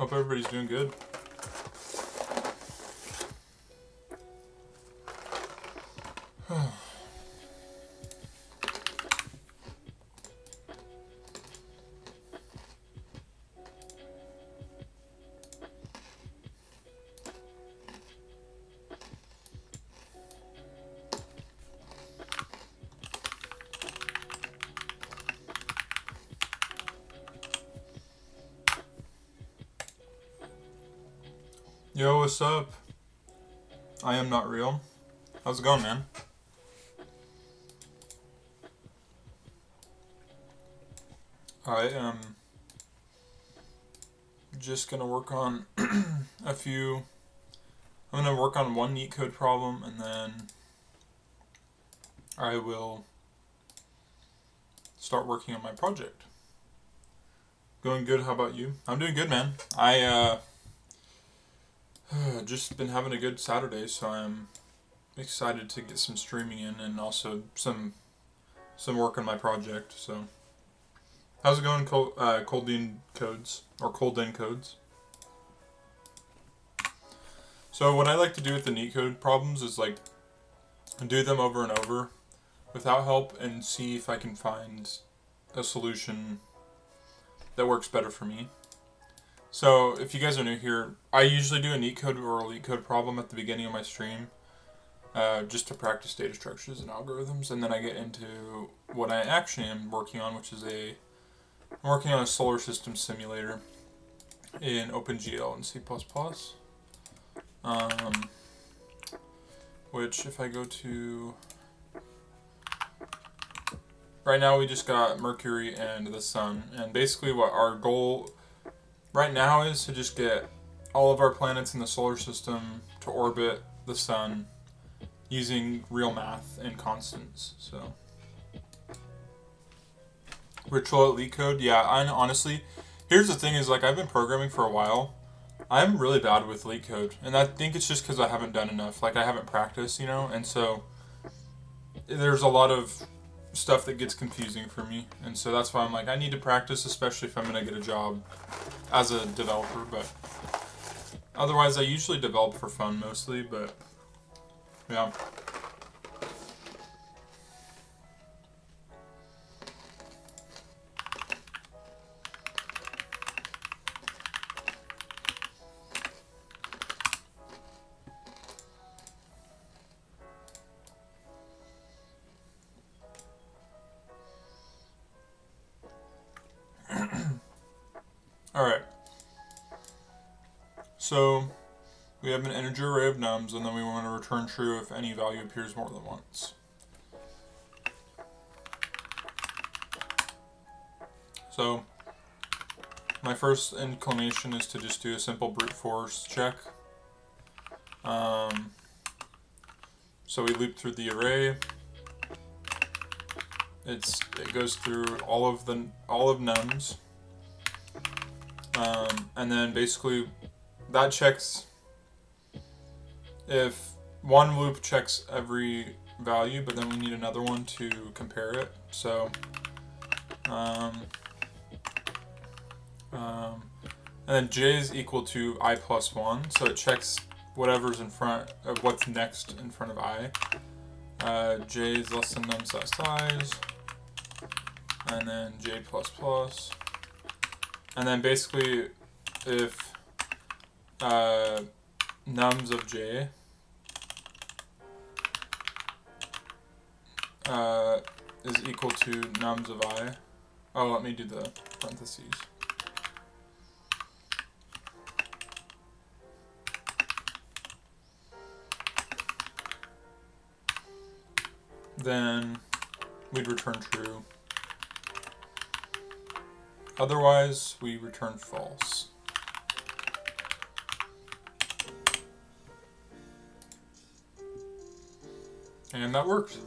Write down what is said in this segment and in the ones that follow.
Hope everybody's doing good. Yo, what's up? I am not real. How's it going, man? I am just gonna work on I'm gonna work on one neat code problem, and then I will start working on my project. Going good. How about you? I'm doing good, man. I just been having a good Saturday, so I'm excited to get some streaming in and also some work on my project. So, how's it going, Cold End Codes? So what I like to do with the neat code problems is like do them over and over without help and see if I can find a solution that works better for me. So if you guys are new here, I usually do a neat code or a leet code problem at the beginning of my stream, just to practice data structures and algorithms, and then I get into what I actually am working on, which is I'm working on a solar system simulator in OpenGL and C++. Which if I go to, right now we just got Mercury and the Sun, and basically what our goal right now is to just get all of our planets in the solar system to orbit the Sun using real math and constants. So, ritual at leet code, yeah. I honestly, here's the thing: is like I've been programming for a while. I'm really bad with leet code, and I think it's just because I haven't done enough. Like I haven't practiced, and so there's a lot of stuff that gets confusing for me, and so that's why I'm like I need to practice, especially if I'm gonna get a job as a developer. But otherwise I usually develop for fun mostly, but yeah. Alright, so we have an integer array of nums, and then we want to return true if any value appears more than once. So my first inclination is to just do a simple brute force check. So we loop through the array. It goes through all of nums. And then basically that checks if one loop checks every value, but then we need another one to compare it. So and then j is equal to I plus 1, so it checks whatever's in front of what's next in front of I. J is less than num.size, and then j plus plus. And then basically, if nums of j is equal to nums of I, let me do the parentheses. Then we'd return true. Otherwise, we return false. And that worked.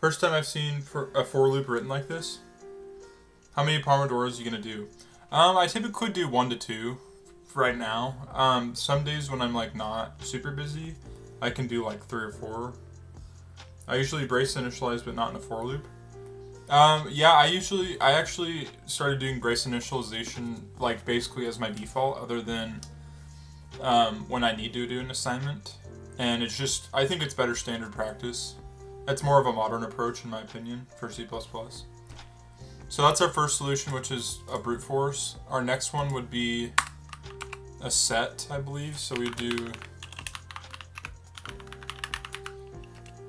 First time I've seen a for loop written like this. How many Pomodoros are you gonna do? I typically do 1 to 2 right now. Some days when I'm like not super busy, I can do like 3 or 4. I usually brace initialize, but not in a for loop. Yeah, I actually started doing brace initialization like basically as my default, other than when I need to do an assignment, and it's just I think it's better standard practice. It's more of a modern approach in my opinion for C++. So that's our first solution, which is a brute force. Our next one would be a set, I believe. So we do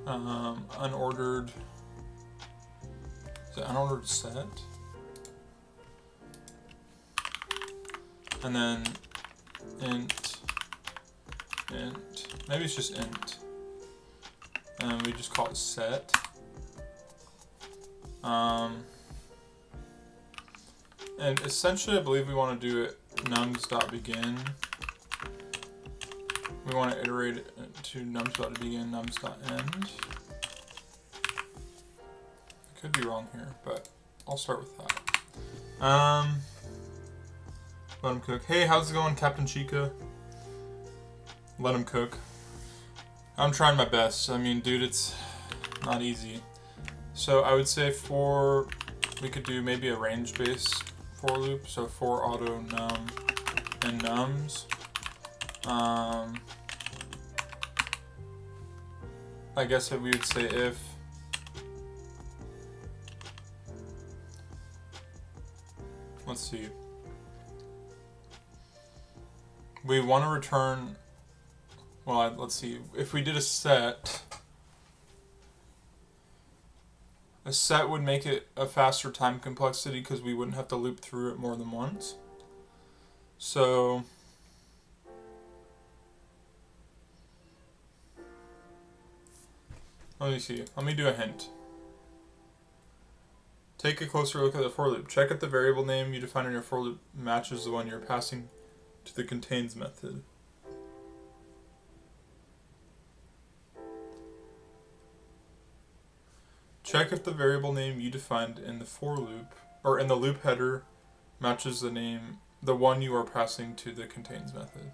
unordered. Is it unordered set? And then int. Maybe it's just int. And we just call it set. And essentially, I believe we want to do it nums.begin. We want to iterate it to nums.begin, nums.end. I could be wrong here, but I'll start with that. Let him cook. Hey, how's it going, Captain Chica? Let him cook. I'm trying my best. I mean, dude, it's not easy. So I would say we could do maybe a range-based for loop. So for auto num and nums. I guess that we would say if let's see. We want to return. Well, let's see. If we did a set would make it a faster time complexity because we wouldn't have to loop through it more than once. So let me see. Let me do a hint. Take a closer look at the for loop. Check if the variable name you define in your for loop matches the one you're passing to the contains method. Check if the variable name you defined in the for loop, or in the loop header, matches the one you are passing to the contains method.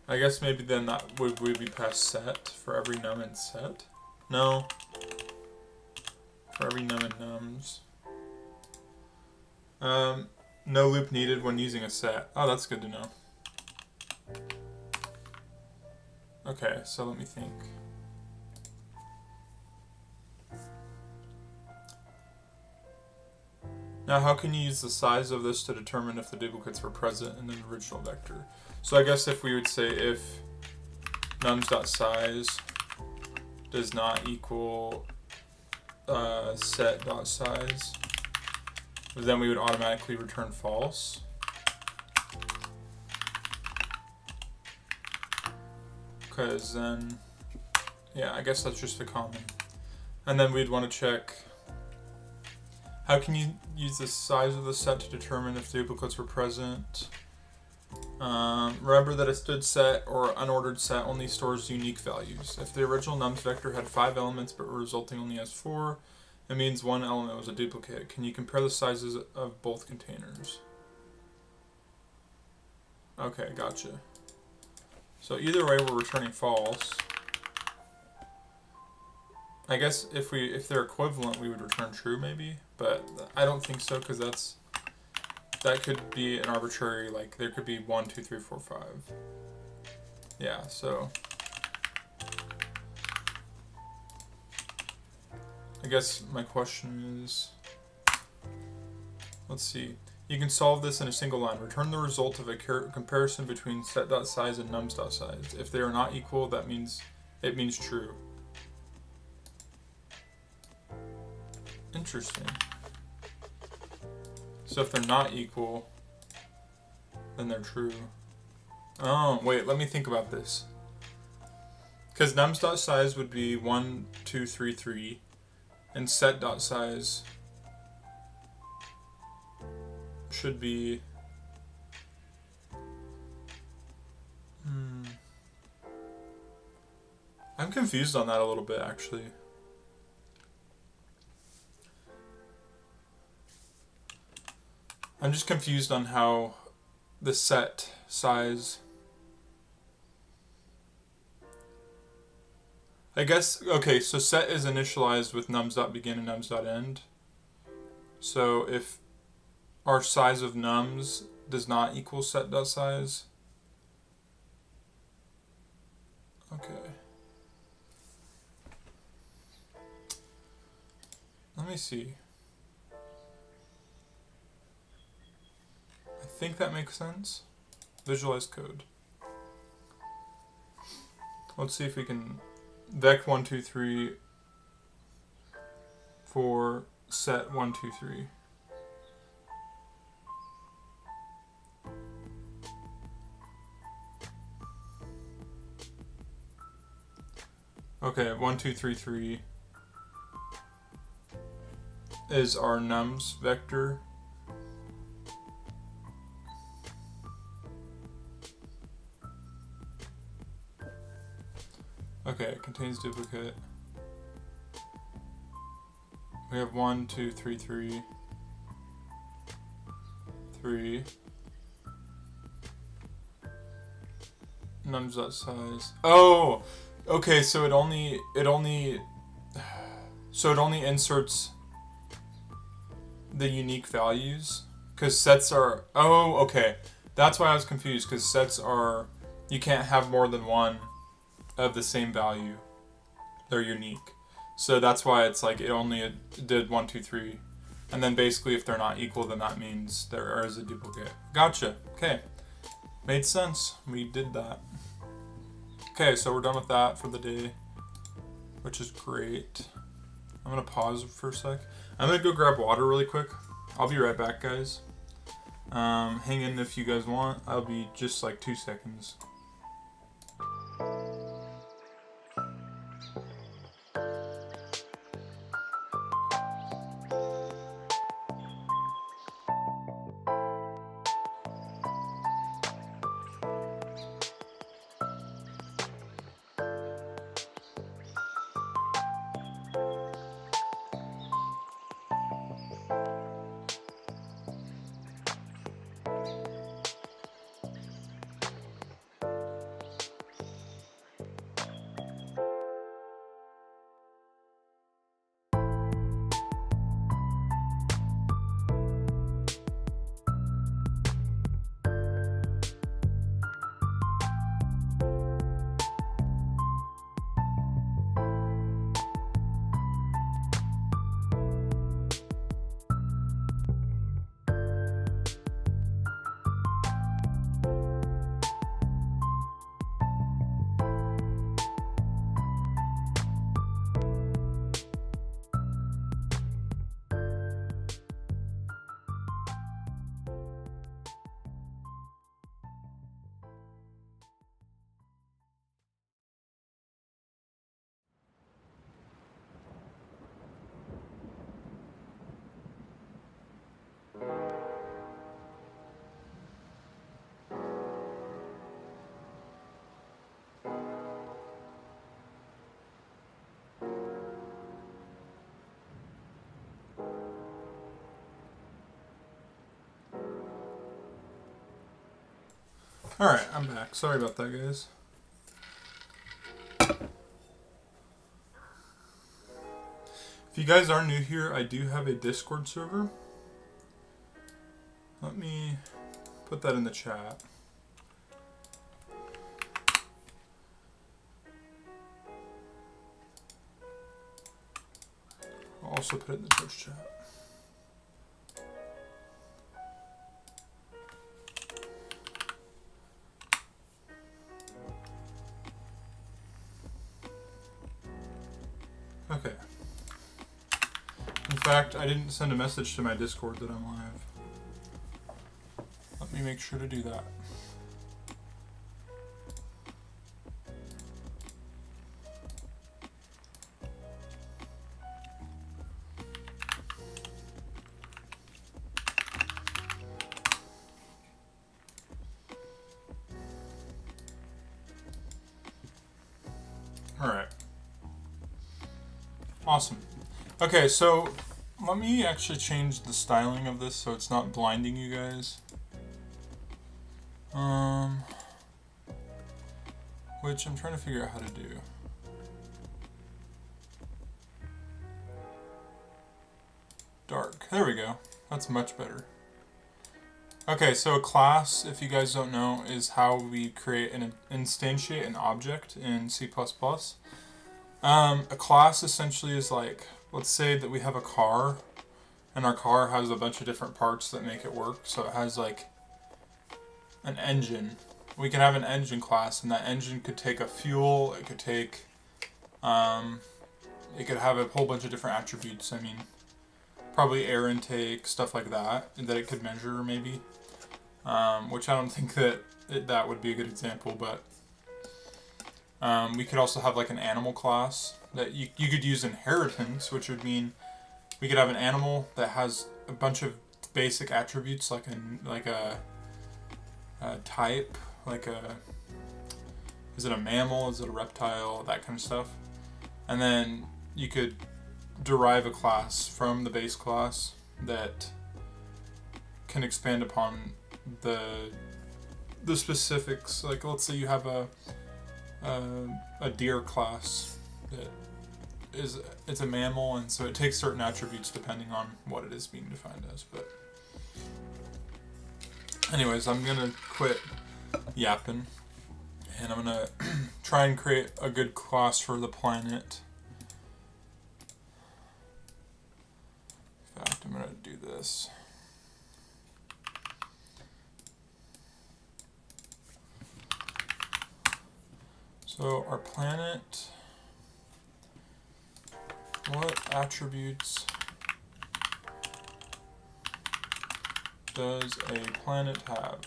I guess maybe then that would be passed set for every num and set. No. For every num and nums. No loop needed when using a set. Oh, that's good to know. Okay, so let me think. Now, how can you use the size of this to determine if the duplicates were present in the original vector? So I guess if we would say if nums.size does not equal set.size, then we would automatically return false. Because then, yeah, I guess that's just a common. And then we'd want to check, how can you use the size of the set to determine if duplicates were present? Remember that a stood set or unordered set only stores unique values. If the original nums vector had 5 elements but resulting only has 4, it means one element was a duplicate. Can you compare the sizes of both containers? Okay, gotcha. So either way, we're returning false. I guess if they're equivalent, we would return true maybe, but I don't think so because that could be an arbitrary, like there could be 1, 2, 3, 4, 5. Yeah, so I guess my question is, let's see. You can solve this in a single line. Return the result of a comparison between set.size and nums.size. If they are not equal, it means true. Interesting. So if they're not equal, then they're true. Oh, wait, let me think about this. Because nums.size would be 1, 2, 3, 3, and set.size should be I'm confused on that a little bit, actually. I'm just confused on how the set size I guess, okay, so set is initialized with nums.begin and nums.end. So if our size of nums does not equal set.size, okay. Let me see. I think that makes sense. Visualize code. Let's see if we can vec123 for set123. Okay, 1233 is our nums vector. Okay, it contains duplicate. We have 1, 2, 3, 3, 3. Nums.size. Oh, okay. So it only inserts the unique values because sets are. Oh, okay. That's why I was confused because sets are you can't have more than one of the same value. They're unique. So that's why it's like it only did 1, 2, 3. And then basically if they're not equal, then that means there is a duplicate. Gotcha. Okay. Made sense. We did that. Okay, so we're done with that for the day, which is great. I'm going to pause for a sec. I'm going to go grab water really quick. I'll be right back, guys. Hang in if you guys want. I'll be just like 2 seconds. Alright, I'm back. Sorry about that, guys. If you guys are new here, I do have a Discord server. Let me put that in the chat. I'll also put it in the Twitch chat. Okay. In fact, I didn't send a message to my Discord that I'm live. Let me make sure to do that. All right. Awesome. Okay, so let me actually change the styling of this so it's not blinding you guys. Which I'm trying to figure out how to do. dark. There we go. That's much better. Okay, so a class, if you guys don't know, is how we create and instantiate an object in C++. A class essentially is like, let's say that we have a car, and our car has a bunch of different parts that make it work. So it has like an engine. We can have an engine class, and that engine could take a fuel, it could take, it could have a whole bunch of different attributes. I mean, probably air intake, stuff like that it could measure maybe. Which I don't think that would be a good example, but we could also have like an animal class that you could use inheritance, which would mean we could have an animal that has a bunch of basic attributes like a type, is it a mammal, is it a reptile, that kind of stuff. And then you could derive a class from the base class that can expand upon the specifics. Like, let's say you have a deer class that it's a mammal, and so it takes certain attributes depending on what it is being defined as. But anyways, I'm gonna quit yapping, and I'm gonna try and create a good class for the planet. In fact, I'm gonna do this. So our planet, what attributes does a planet have?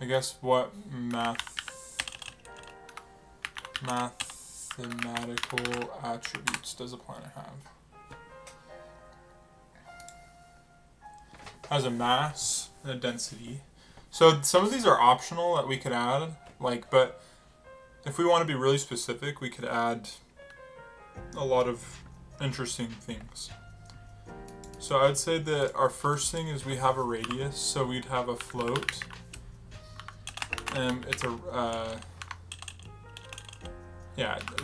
I guess what mathematical attributes does a planet have? Has a mass and a density. So some of these are optional that we could add, but if we want to be really specific, we could add a lot of interesting things. So I'd say that our first thing is we have a radius, so we'd have a float, and it's we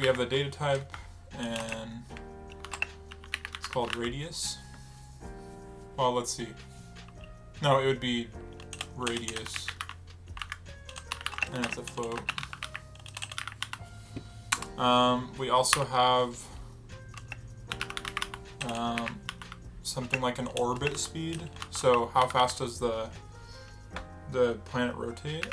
have the data type, and it's called radius. Well, let's see. No, it would be radius, and it's a float. We also have something like an orbit speed. So how fast does the planet rotate?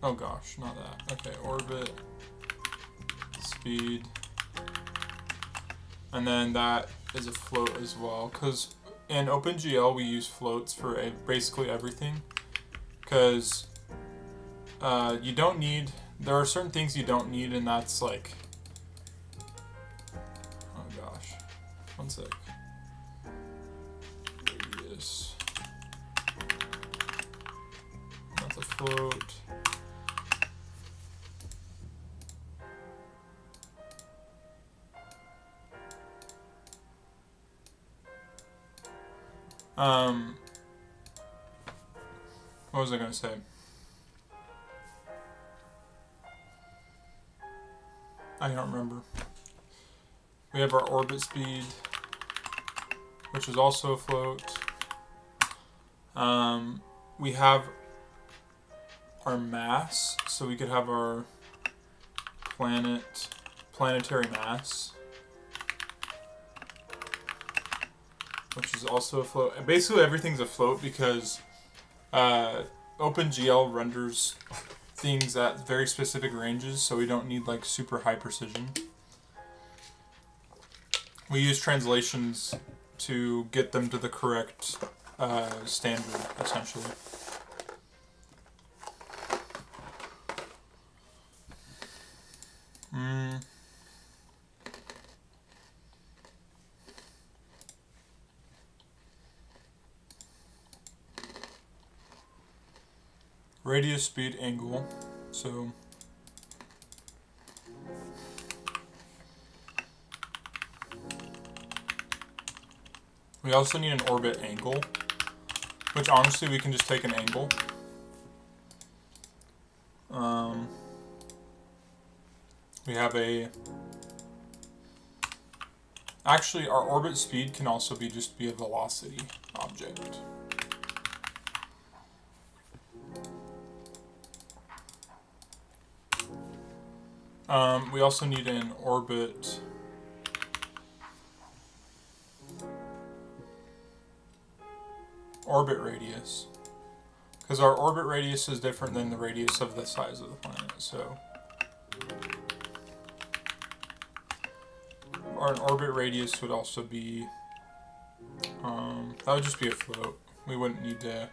Oh gosh, not that. Okay, orbit speed, and then that is a float as well, because in OpenGL we use floats for basically everything, because you don't need, there are certain things you don't need, and that's like, oh gosh, one sec, radius, that's a float. What was I going to say? I don't remember. We have our orbit speed, which is also a float. We have our mass, so we could have our planetary mass, which is also a float. Basically everything's a float because OpenGL renders things at very specific ranges, so we don't need like super high precision. We use translations to get them to the correct standard, essentially. Radius, speed, angle. So we also need an orbit angle, which honestly we can just take an angle. We have actually our orbit speed can also be just be a velocity object. We also need an orbit radius, because our orbit radius is different than the radius of the size of the planet. So our orbit radius would also be that would just be a float. We wouldn't need to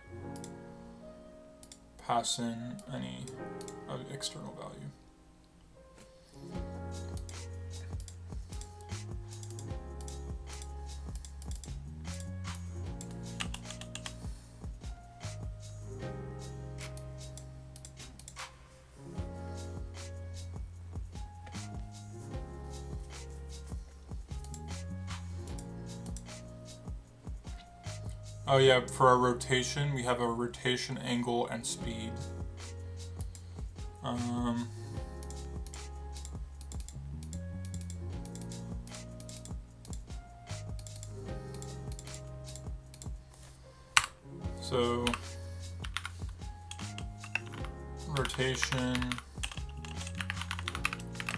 pass in any external value. Oh yeah, for our rotation, we have a rotation angle and speed. So rotation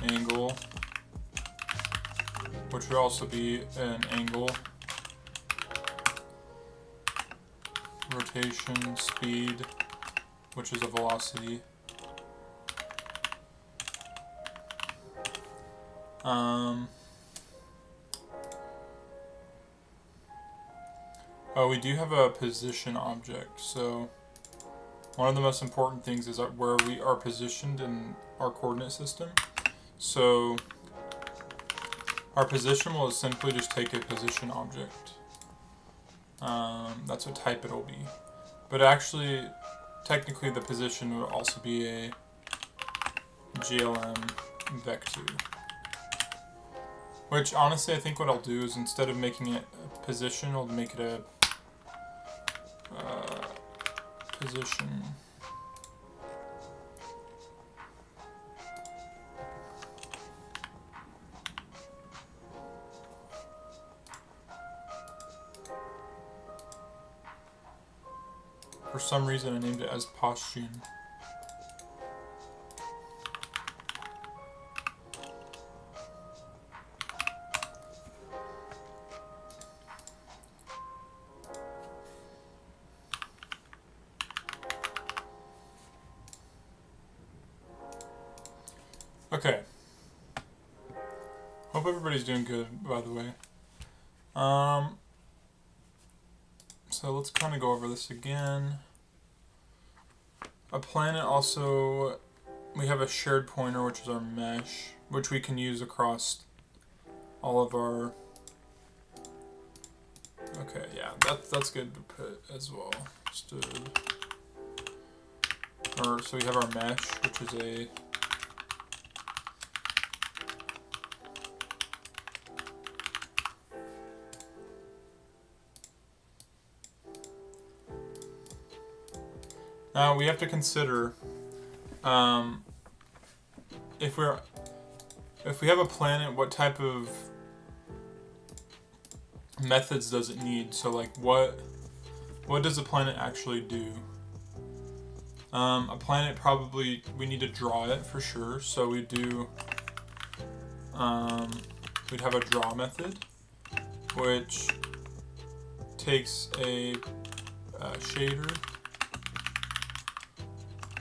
angle, which would also be an angle. Rotation speed, which is a velocity. Oh, we do have a position object. So one of the most important things is where we are positioned in our coordinate system. So our position will simply just take a position object. That's what type it'll be. But actually, technically the position would also be a GLM vector. Which honestly, I think what I'll do is instead of making it a position, I'll make it a position. For some reason, I named it as posture. Okay. Hope everybody's doing good, by the way. So let's kind of go over this again. A planet also, we have a shared pointer, which is our mesh, which we can use across all of our, okay, yeah, that's good to put as well. So we have our mesh, which is a now we have to consider if we have a planet, what type of methods does it need? So like what does a planet actually do? A planet probably, we need to draw it for sure. So we do we'd have a draw method, which takes a shader,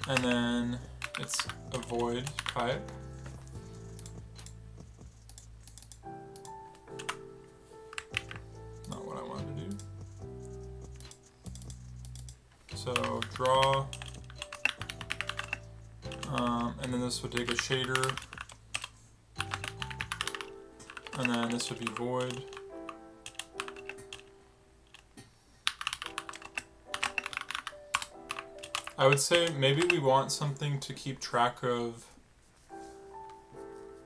and then it's a void type. Not what I wanted to do. So draw, and then this would take a shader, and then this would be void. I would say maybe we want something to keep track of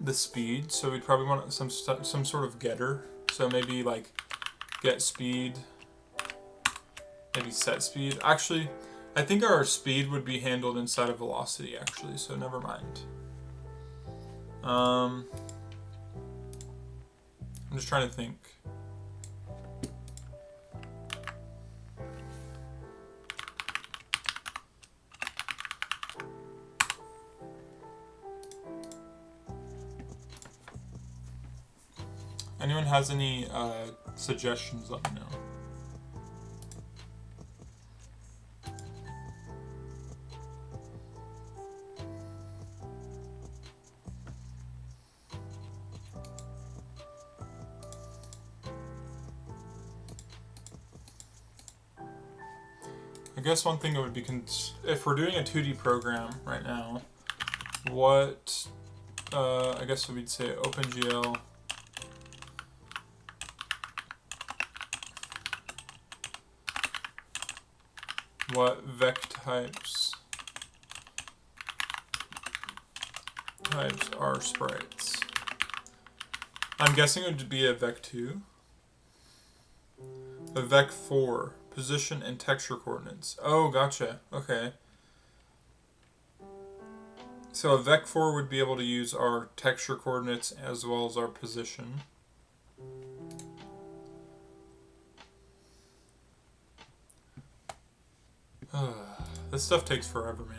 the speed, so we'd probably want some sort of getter. So maybe like get speed, maybe set speed. Actually, I think our speed would be handled inside of velocity actually, so never mind. I'm just trying to think. Anyone has any suggestions, let me know. I guess one thing that would be, if we're doing a 2D program right now, what, I guess we'd say OpenGL what vec types are sprites. I'm guessing it would be a vec2, a vec4, position and texture coordinates. Oh, gotcha. Okay. So a vec4 would be able to use our texture coordinates as well as our position. This stuff takes forever, man.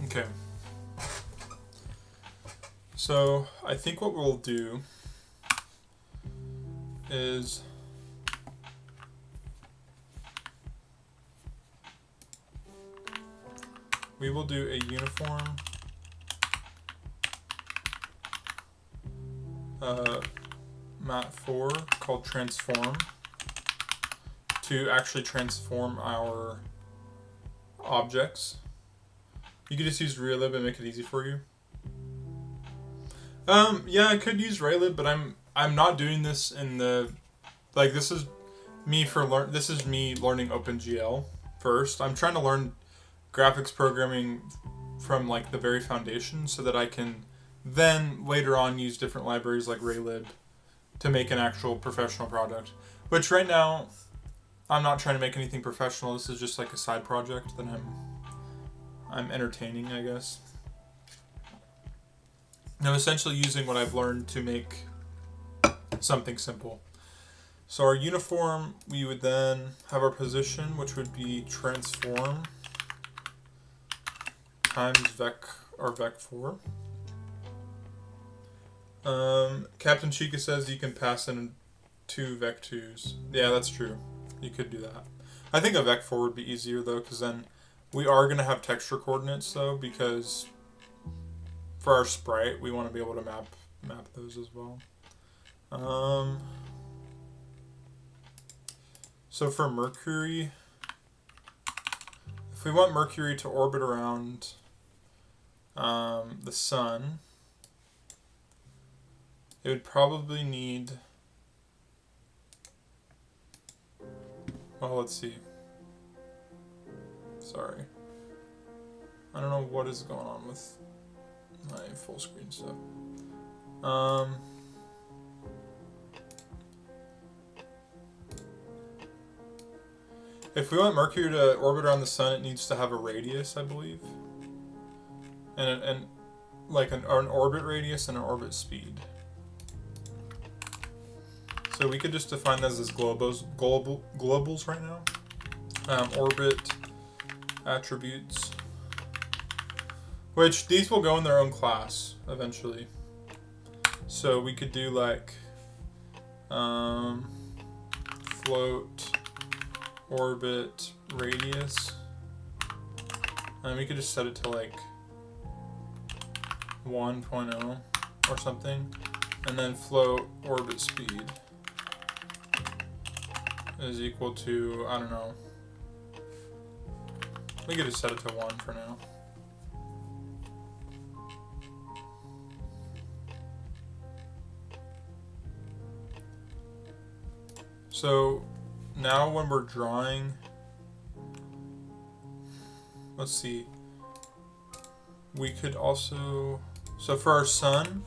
Okay. So I think what we'll do is we will do a uniform mat4 called transform to actually transform our objects. You could just use relib and make it easy for you. Yeah, I could use relib, but I'm not doing this in the, like, this is me learning OpenGL first. I'm trying to learn graphics programming from like the very foundation so that I can then later on use different libraries like relib to make an actual professional product. Which right now I'm not trying to make anything professional. This is just like a side project that I'm entertaining, I guess. I'm essentially using what I've learned to make something simple. So our uniform, we would then have our position, which would be transform times vec or vec4. Captain Chica says you can pass in 2 vec2s. Yeah, that's true. You could do that. I think a vec4 would be easier though, because then we are going to have texture coordinates though, because for our sprite we want to be able to map those as well. So for Mercury, if we want Mercury to orbit around the sun, it would probably need, well, let's see. Sorry. I don't know what is going on with my full screen stuff. If we want Mercury to orbit around the sun, it needs to have a radius, I believe. And like an orbit radius and an orbit speed. So we could just define those as globals right now. Orbit attributes, which these will go in their own class eventually. So we could do like float orbit radius, and we could just set it to like 1.0 or something, and then float orbit speed is equal to, I don't know, we could just set it to 1 for now. So now when we're drawing, let's see, we could also, so for our sun,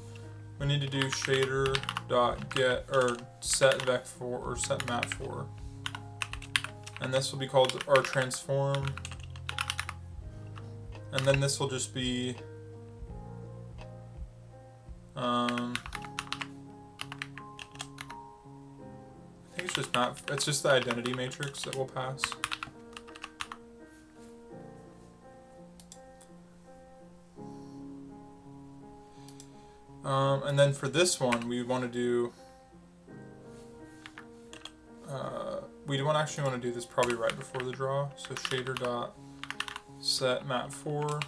we need to do shader dot get or set vec4 or set map4, and this will be called our transform, and then this will just be I think it's just map. It's just the identity matrix that we'll pass. And then for this one, we want to do. We actually want to do this probably right before the draw. So shader dot set map4,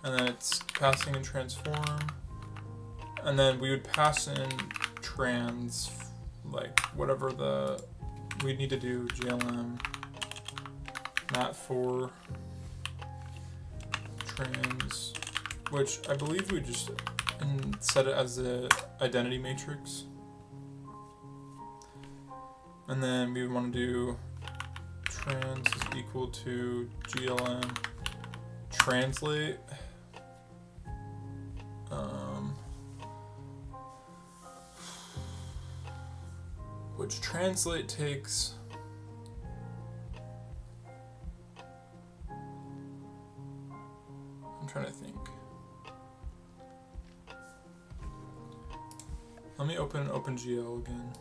and then it's passing in transform, and then we would pass in trans, like whatever the we need to do glm mat4 trans, which I believe we just set it as the identity matrix. And then we want to do trans is equal to glm translate. Which translate takes I'm trying to think. Let me open OpenGL again.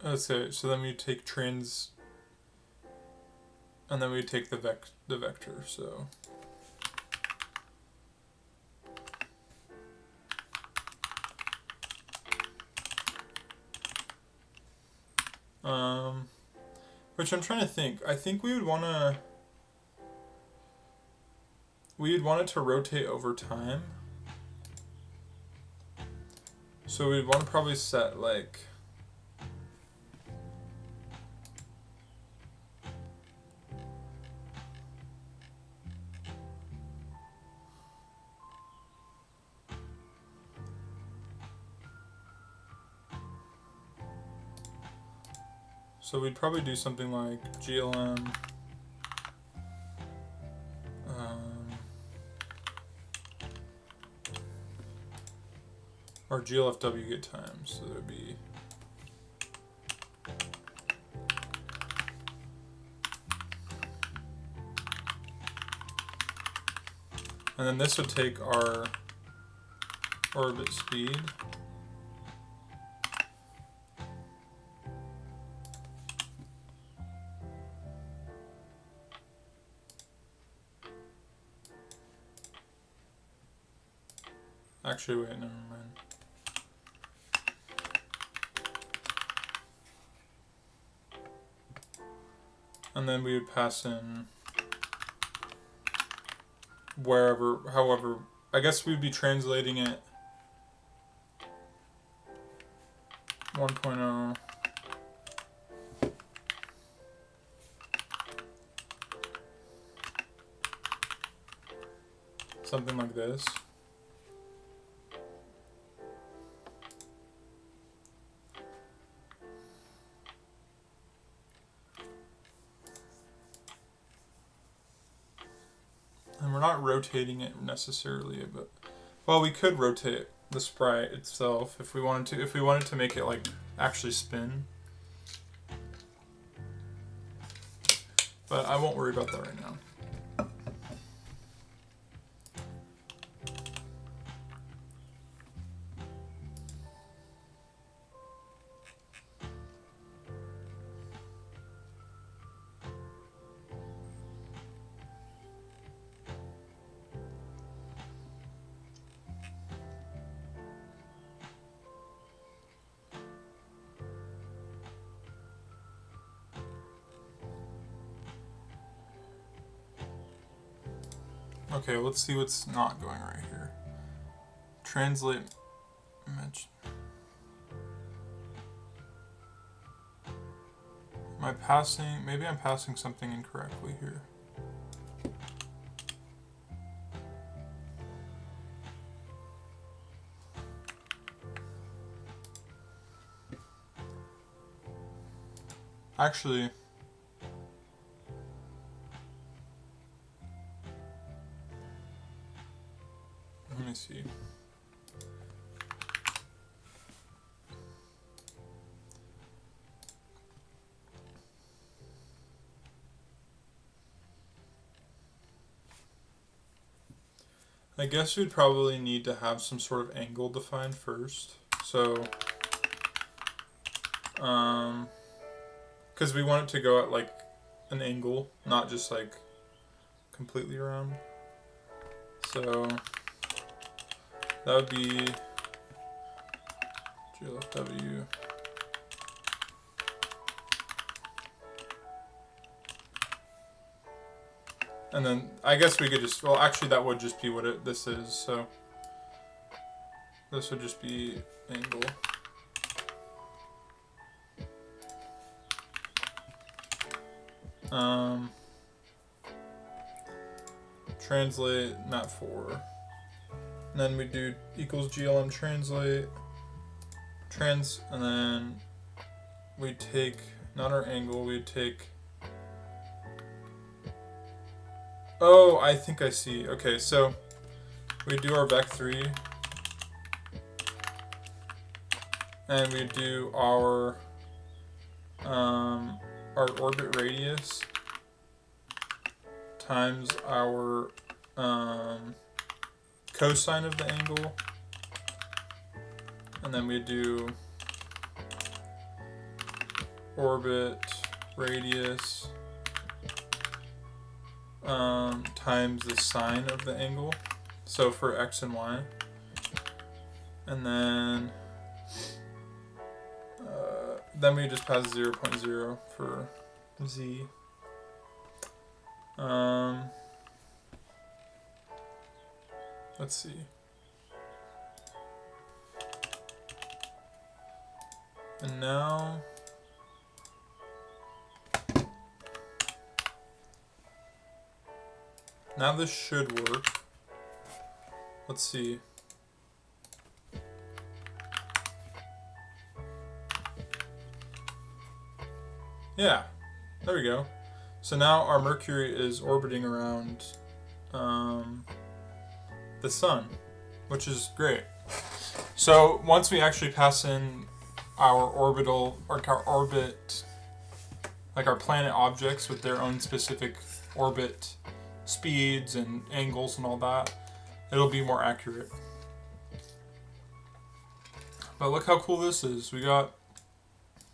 Okay, so then we take trans, and then we take the vector. So which I'm trying to think. I think we would want it to rotate over time. So we'd want to probably set like so we'd probably do something like glm or glfw get time. So there would be and then this would take our orbit speed. Actually, wait, never mind. And then we would pass in wherever, however, I guess we'd be translating it 1.0. Something like this. And we're not rotating it necessarily, but well, we could rotate the sprite itself if we wanted to. If we wanted to make it like actually spin, but I won't worry about that right now. Okay, let's see what's not going right here. translate image. Am I passing? Maybe I'm passing something incorrectly here. Actually, let me see. I guess we'd probably need to have some sort of angle defined first. So, because we want it to go at like an angle, not just like completely around. So that would be GLFW. And then I guess we could just, well, actually that would just be what this is. So this would just be angle. Translate not for. And then we do equals GLM translate and then we take not our angle, we take. Oh, I think I see. Okay, so we do our vec3 and we do our orbit radius times our cosine of the angle, and then we do orbit radius times the sine of the angle, so for x and y, and then we just pass 0.0 for z. Let's see. And now this should work. Let's see. Yeah, there we go. So now our Mercury is orbiting around the sun, which is great. So once we actually pass in our orbital, or our orbit, like our planet objects with their own specific orbit speeds and angles and all that, it'll be more accurate. But look how cool this is. We got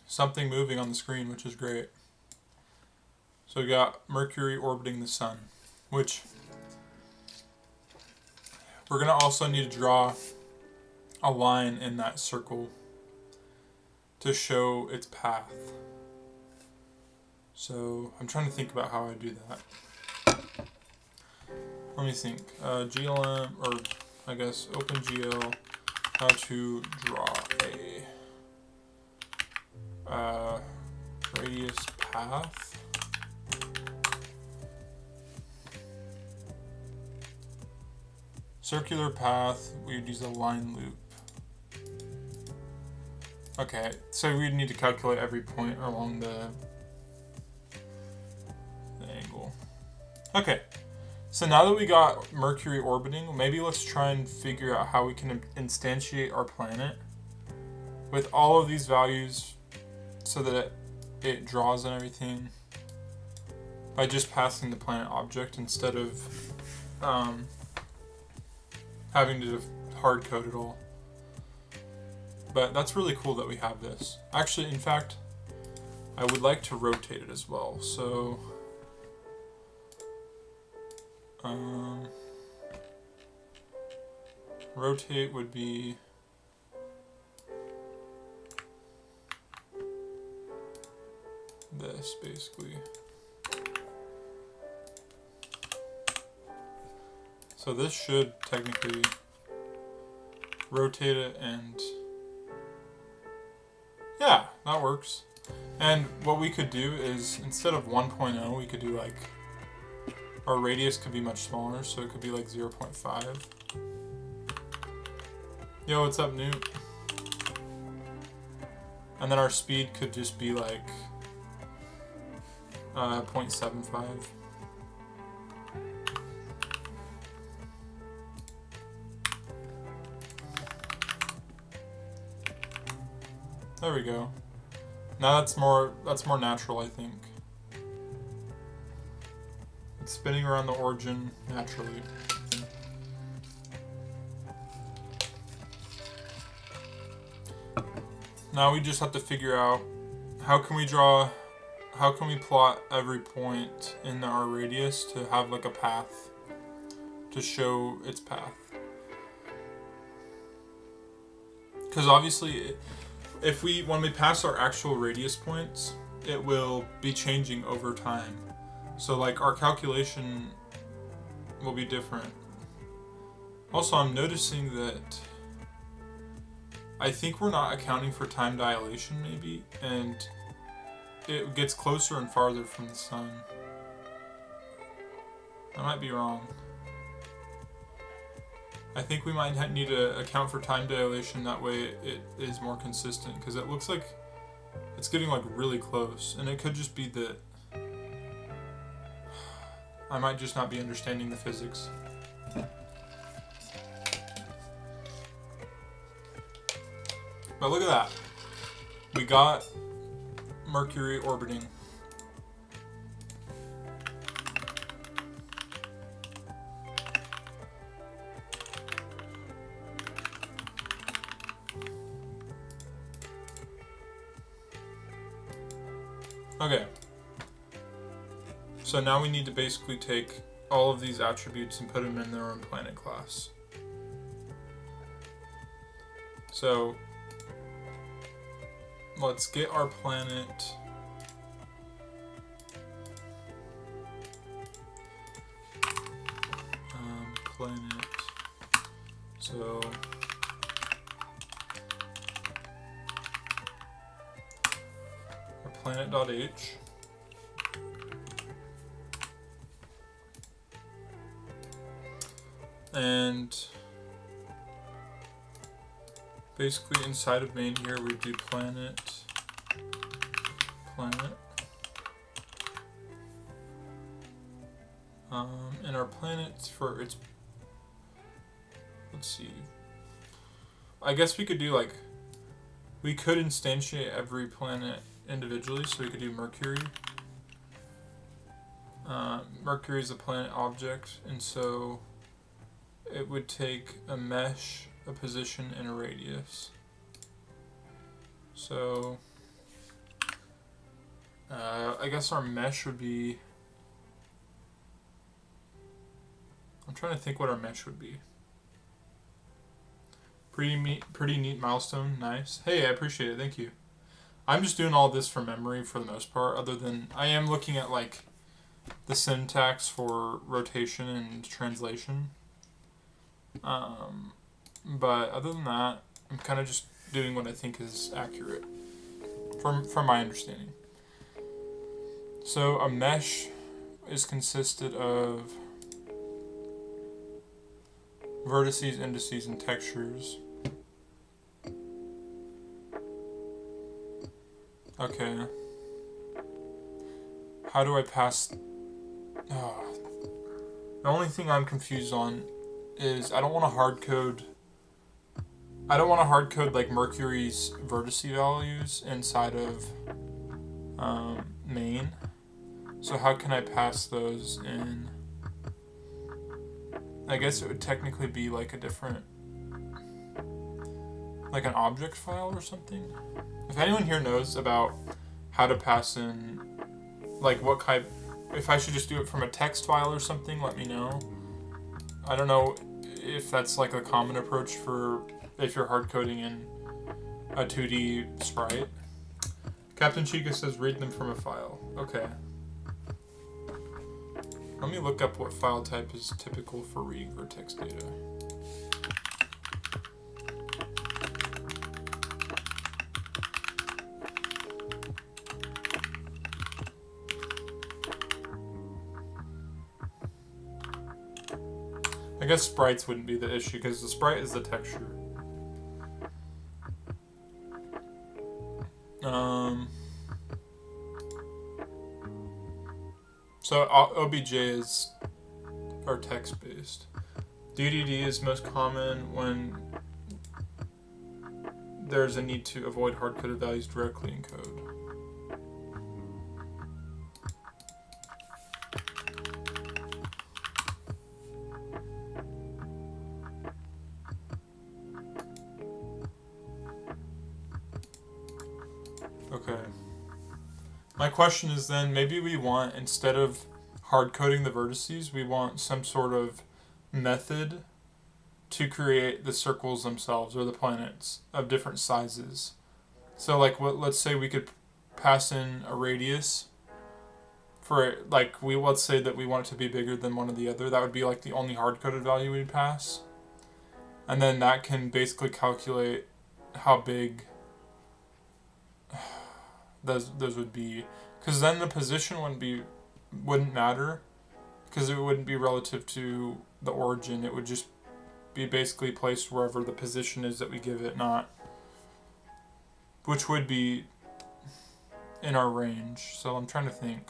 something moving on the screen, which is great. So we got Mercury orbiting the sun, which we're going to also need to draw a line in that circle to show its path. So I'm trying to think about how I do that. Let me think. GLM, or I guess OpenGL, how to draw a radius path. Circular path, we'd use a line loop. Okay, so we'd need to calculate every point along the angle. Okay, so now that we got Mercury orbiting, maybe let's try and figure out how we can instantiate our planet with all of these values so that it draws and everything by just passing the planet object instead of having to hard code it all. But that's really cool that we have this. Actually, in fact, I would like to rotate it as well. So rotate would be this, basically. So this should technically rotate it, and yeah, that works. And what we could do is, instead of 1.0, we could do like, our radius could be much smaller, so it could be like 0.5. Yo, what's up, Newt? And then our speed could just be like 0.75. There we go. Now that's more natural, I think. It's spinning around the origin naturally. Now we just have to figure out how can we plot every point in our radius to have like a path to show its path. Because obviously, when we pass our actual radius points, it will be changing over time. So like our calculation will be different. Also, I'm noticing that I think we're not accounting for time dilation maybe, and it gets closer and farther from the sun. I might be wrong. I think we might need to account for time dilation, that way it is more consistent, because it looks like it's getting like really close, and it could just be that I might just not be understanding the physics. But look at that. We got Mercury orbiting. Okay. So now we need to basically take all of these attributes and put them in their own planet class. So let's get our planet. Planet. So our planet.h. And basically inside of main here we do planet. And our planet for its, let's see, I guess we could do like, we could instantiate every planet individually, so we could do Mercury. Mercury is a planet object, and so it would take a mesh, a position, and a radius. So I guess our mesh would be, I'm trying to think what our mesh would be. Pretty neat milestone, nice. Hey, I appreciate it, thank you. I'm just doing all this from memory for the most part, other than I am looking at like the syntax for rotation and translation. But other than that, I'm kind of just doing what I think is accurate from my understanding. So a mesh is consisted of vertices, indices, and textures. Okay. How do I pass? Oh. The only thing I'm confused on is I don't want to hard code like Mercury's vertice values inside of main. So how can I pass those in? I guess it would technically be like a different, like an object file or something. If anyone here knows about how to pass in, like what type, if I should just do it from a text file or something, let me know. I don't know if that's like a common approach for if you're hard coding in a 2D sprite. Captain Chica says read them from a file. Okay. Let me look up what file type is typical for reading vertex data. guess sprites wouldn't be the issue because the sprite is the texture. So OBJ is our text-based. DDD is most common when there's a need to avoid hard-coded values directly in code. Okay. My question is then, maybe we want, instead of hard coding the vertices, we want some sort of method to create the circles themselves or the planets of different sizes. So like let's say we could pass in a radius for like let's say that we want it to be bigger than one or the other. That would be like the only hard coded value we'd pass. And then that can basically calculate how big those would be, because then the position wouldn't matter, because it wouldn't be relative to the origin. It would just be basically placed wherever the position is that we give it, not which would be in our range. So I'm trying to think.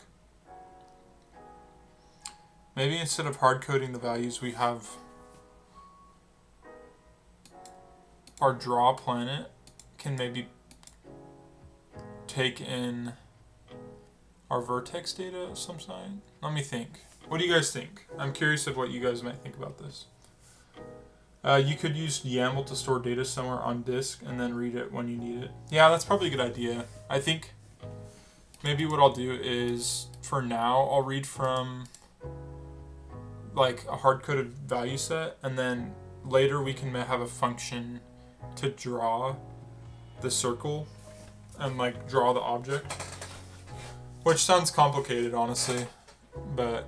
Maybe instead of hard coding the values, we have our draw planet can maybe take in our vertex data of some kind. Let me think. What do you guys think? I'm curious of what you guys might think about this. You could use YAML to store data somewhere on disk and then read it when you need it. Yeah, that's probably a good idea. I think maybe what I'll do is, for now, I'll read from like a hard-coded value set, and then later we can have a function to draw the circle and like draw the object, which sounds complicated, honestly, but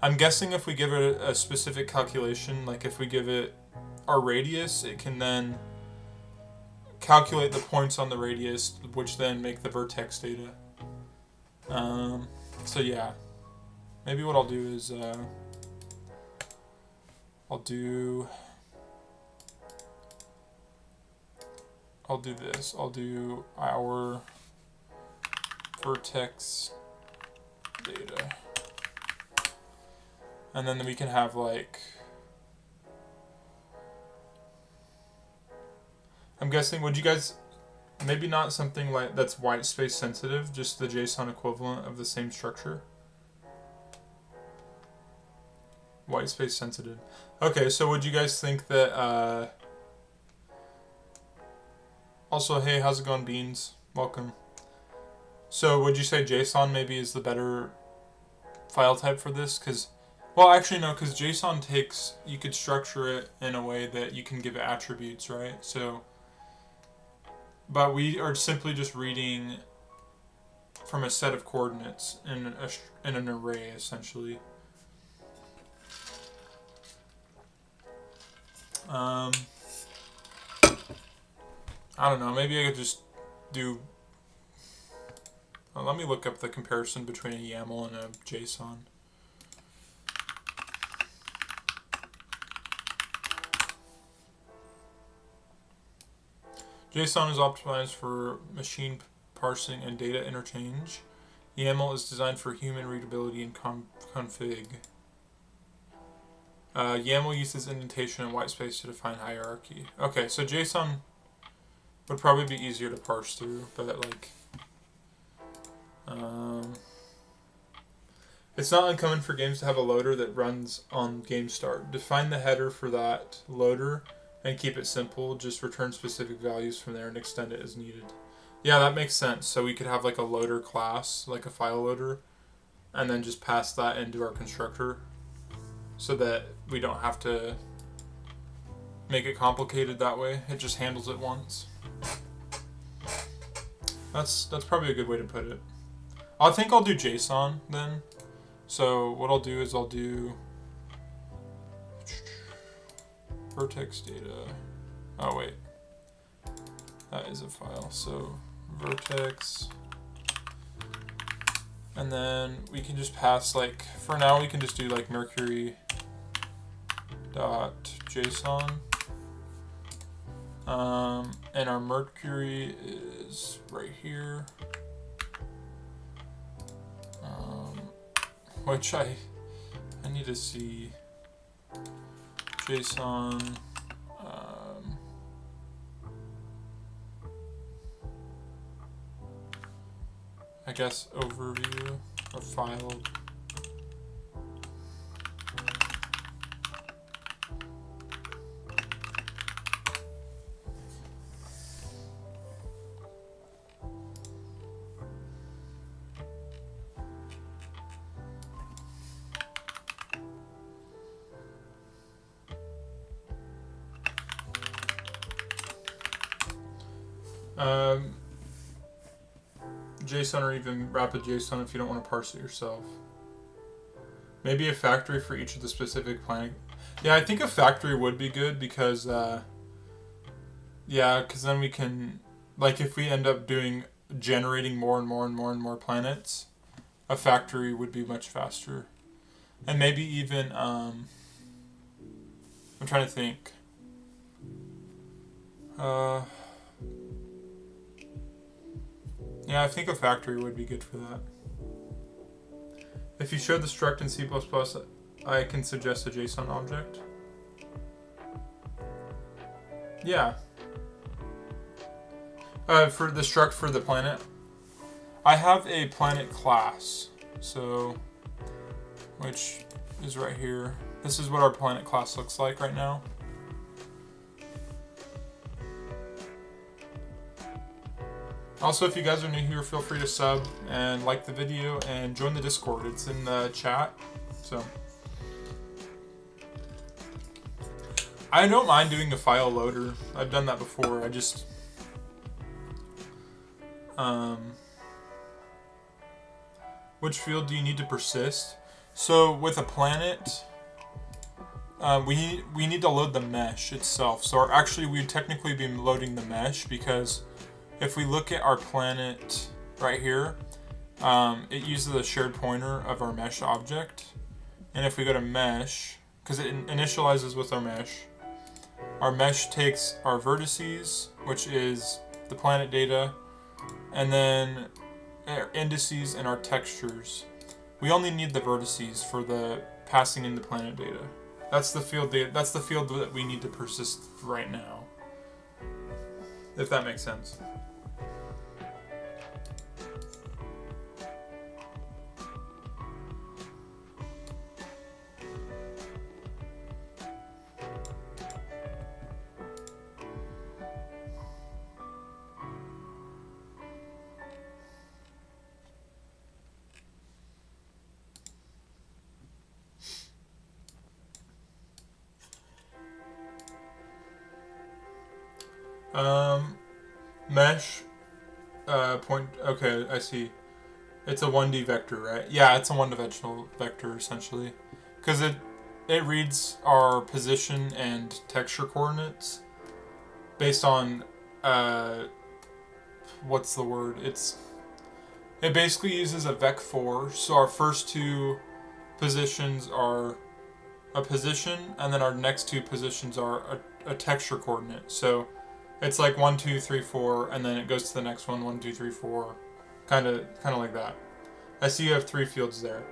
I'm guessing if we give it a specific calculation, like if we give it our radius, it can then calculate the points on the radius, which then make the vertex data. So yeah, maybe what I'll do is I'll do this. I'll do our vertex data. And then we can have like, I'm guessing, would you guys, maybe not something like that's white space sensitive, just the JSON equivalent of the same structure? White space sensitive. Okay, so would you guys think that, also, hey, how's it going, Beans? Welcome. So would you say JSON maybe is the better file type for this? Because, well, actually no, because JSON takes, you could structure it in a way that you can give it attributes, right? So, but we are simply just reading from a set of coordinates in an array, essentially. I don't know, maybe I could just do, well, let me look up the comparison between a YAML and a JSON. JSON is optimized for machine parsing and data interchange. YAML is designed for human readability and config. YAML uses indentation and whitespace to define hierarchy. Okay, so JSON would probably be easier to parse through, but like, it's not uncommon for games to have a loader that runs on game start. Define the header for that loader and keep it simple. Just return specific values from there and extend it as needed. Yeah, that makes sense. So we could have like a loader class, like a file loader, and then just pass that into our constructor so that we don't have to make it complicated that way. It just handles it once. That's probably a good way to put it. I think I'll do JSON then. So what I'll do is I'll do vertex data. Oh wait, that is a file. So vertex, and then we can just pass, like, for now we can just do like Mercury dot JSON. And our Mercury is right here. Which I need to see JSON. I guess overview of file. JSON or even rapid JSON if you don't want to parse it yourself. Maybe a factory for each of the specific planning. Yeah, I think a factory would be good because, yeah, because then we can, like, if we end up generating more and more and more and more planets, a factory would be much faster. And maybe even, I'm trying to think. Yeah, I think a factory would be good for that. If you showed the struct in C++, I can suggest a JSON object. Yeah. For the struct for the planet, I have a planet class, so, which is right here. This is what our planet class looks like right now. Also, if you guys are new here, feel free to sub and like the video and join the Discord. It's in the chat. So I don't mind doing a file loader. I've done that before. I just which field do you need to persist? So with a planet, we need to load the mesh itself. So actually we'd technically be loading the mesh because if we look at our planet right here, it uses the shared pointer of our mesh object. And if we go to mesh, because it initializes with our mesh takes our vertices, which is the planet data, and then our indices and our textures. We only need the vertices for the passing in the planet data. That's the field that we need to persist right now. If that makes sense. Mesh, point, okay, I see. It's a 1D vector, right? Yeah, it's a one-dimensional vector, essentially. Because it reads our position and texture coordinates based on, what's the word? It basically uses a vec4, so our first two positions are a position, and then our next two positions are a texture coordinate. So it's like 1, 2, 3, 4, and then it goes to the next one, 1, 2, 3, 4, kind of like that. I see you have 3 fields there.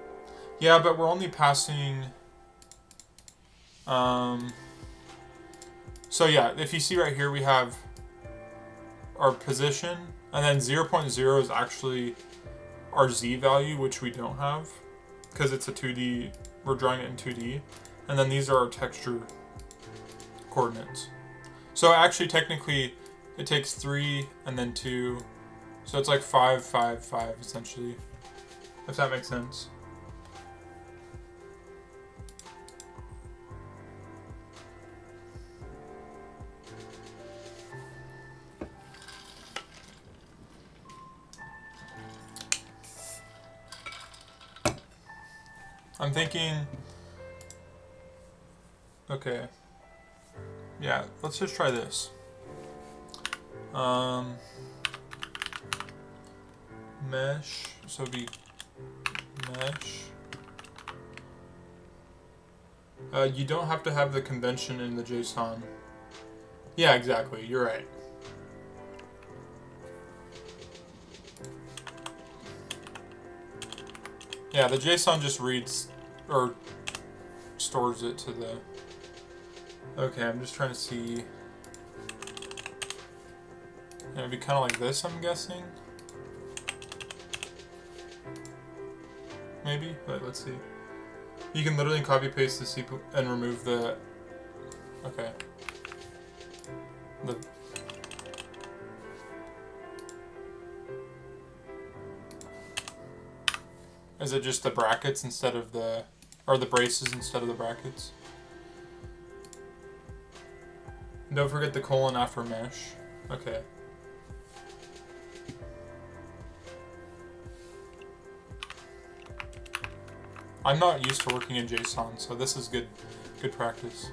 Yeah, but we're only passing. So yeah, if you see right here, we have our position, and then 0.0 is actually our z value, which we don't have because it's a 2D. We're drawing it in 2D, and then these are our texture coordinates. So actually, technically, it takes 3 and then 2. So it's like 5, 5, 5, essentially. If that makes sense. I'm thinking, okay. Yeah, let's just try this. Mesh, so it'd be mesh. You don't have to have the convention in the JSON. Yeah, exactly. You're right. Yeah, the JSON just reads or stores it to the... Okay, I'm just trying to see... It'd be kind of like this, I'm guessing. Maybe? Wait, let's see. You can literally copy paste the C and remove the... Okay. Is it just the brackets instead of the... Or the braces instead of the brackets? And don't forget the colon after mesh. Okay. I'm not used to working in JSON, so this is good practice.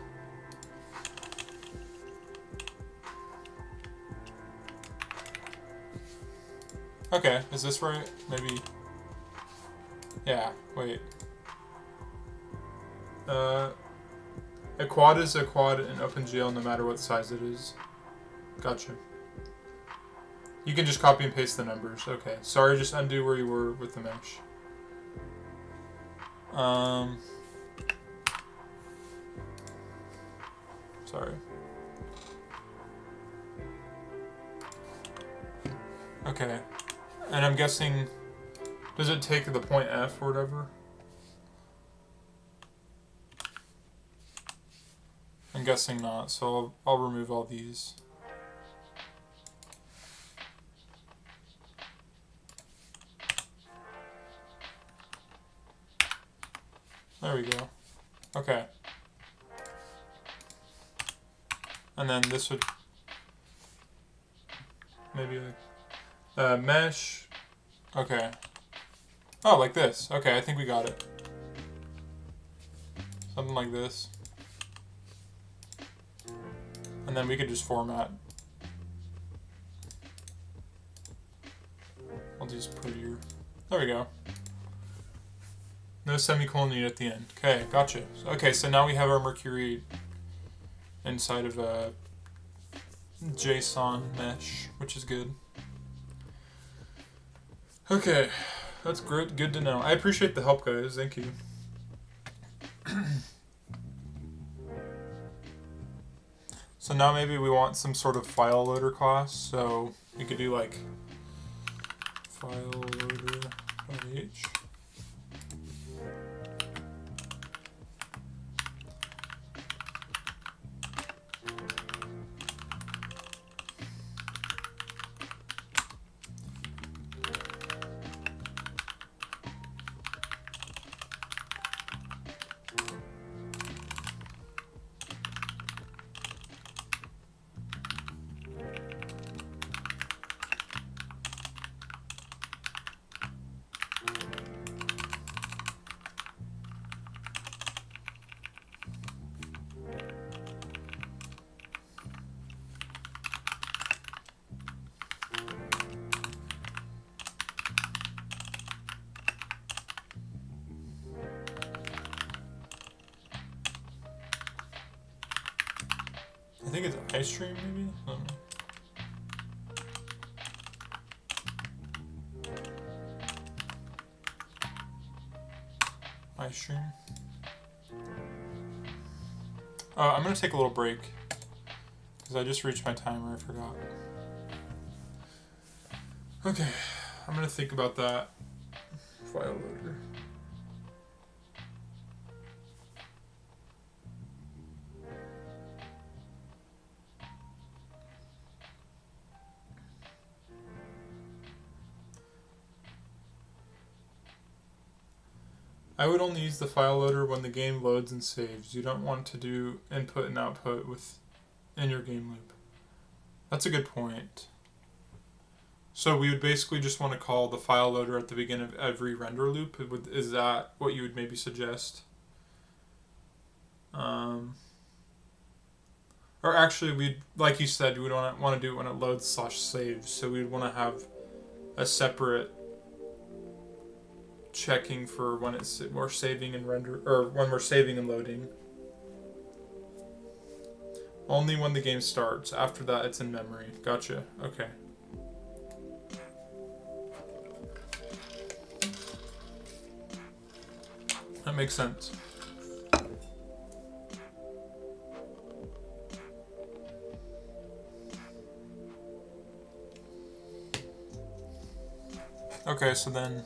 Okay, is this right? Maybe... Yeah, wait. A quad is a quad in OpenGL no matter what size it is. Gotcha. You can just copy and paste the numbers. Okay, sorry, just undo where you were with the mesh. Sorry. Okay. And I'm guessing, does it take the point F or whatever? I'm guessing not, so I'll remove all these. There we go. Okay. And then this would maybe like mesh. Okay. Oh, like this. Okay, I think we got it. Something like this. And then we could just format. I'll do this prettier. There we go. No semicolon needed at the end. Okay, gotcha. Okay, so now we have our Mercury inside of a JSON mesh, which is good. Okay, that's good. Good to know. I appreciate the help, guys. Thank you. So now maybe we want some sort of file loader class. So we could do like file loader.h. I think it's ice stream, maybe? I don't know. Ice stream. I'm gonna take a little break because I just reached my timer. I forgot. Okay, I'm gonna think about that file loader. I would only use the file loader when the game loads and saves. You don't want to do input and output in your game loop. That's a good point. So we would basically just want to call the file loader at the beginning of every render loop. Is that what you would maybe suggest? Or actually, like you said, we would want to do it when it loads / saves. So we'd want to have a separate checking for when we're saving and render, or when we're saving and loading. Only when the game starts. After that, it's in memory. Gotcha. Okay. That makes sense. Okay, so then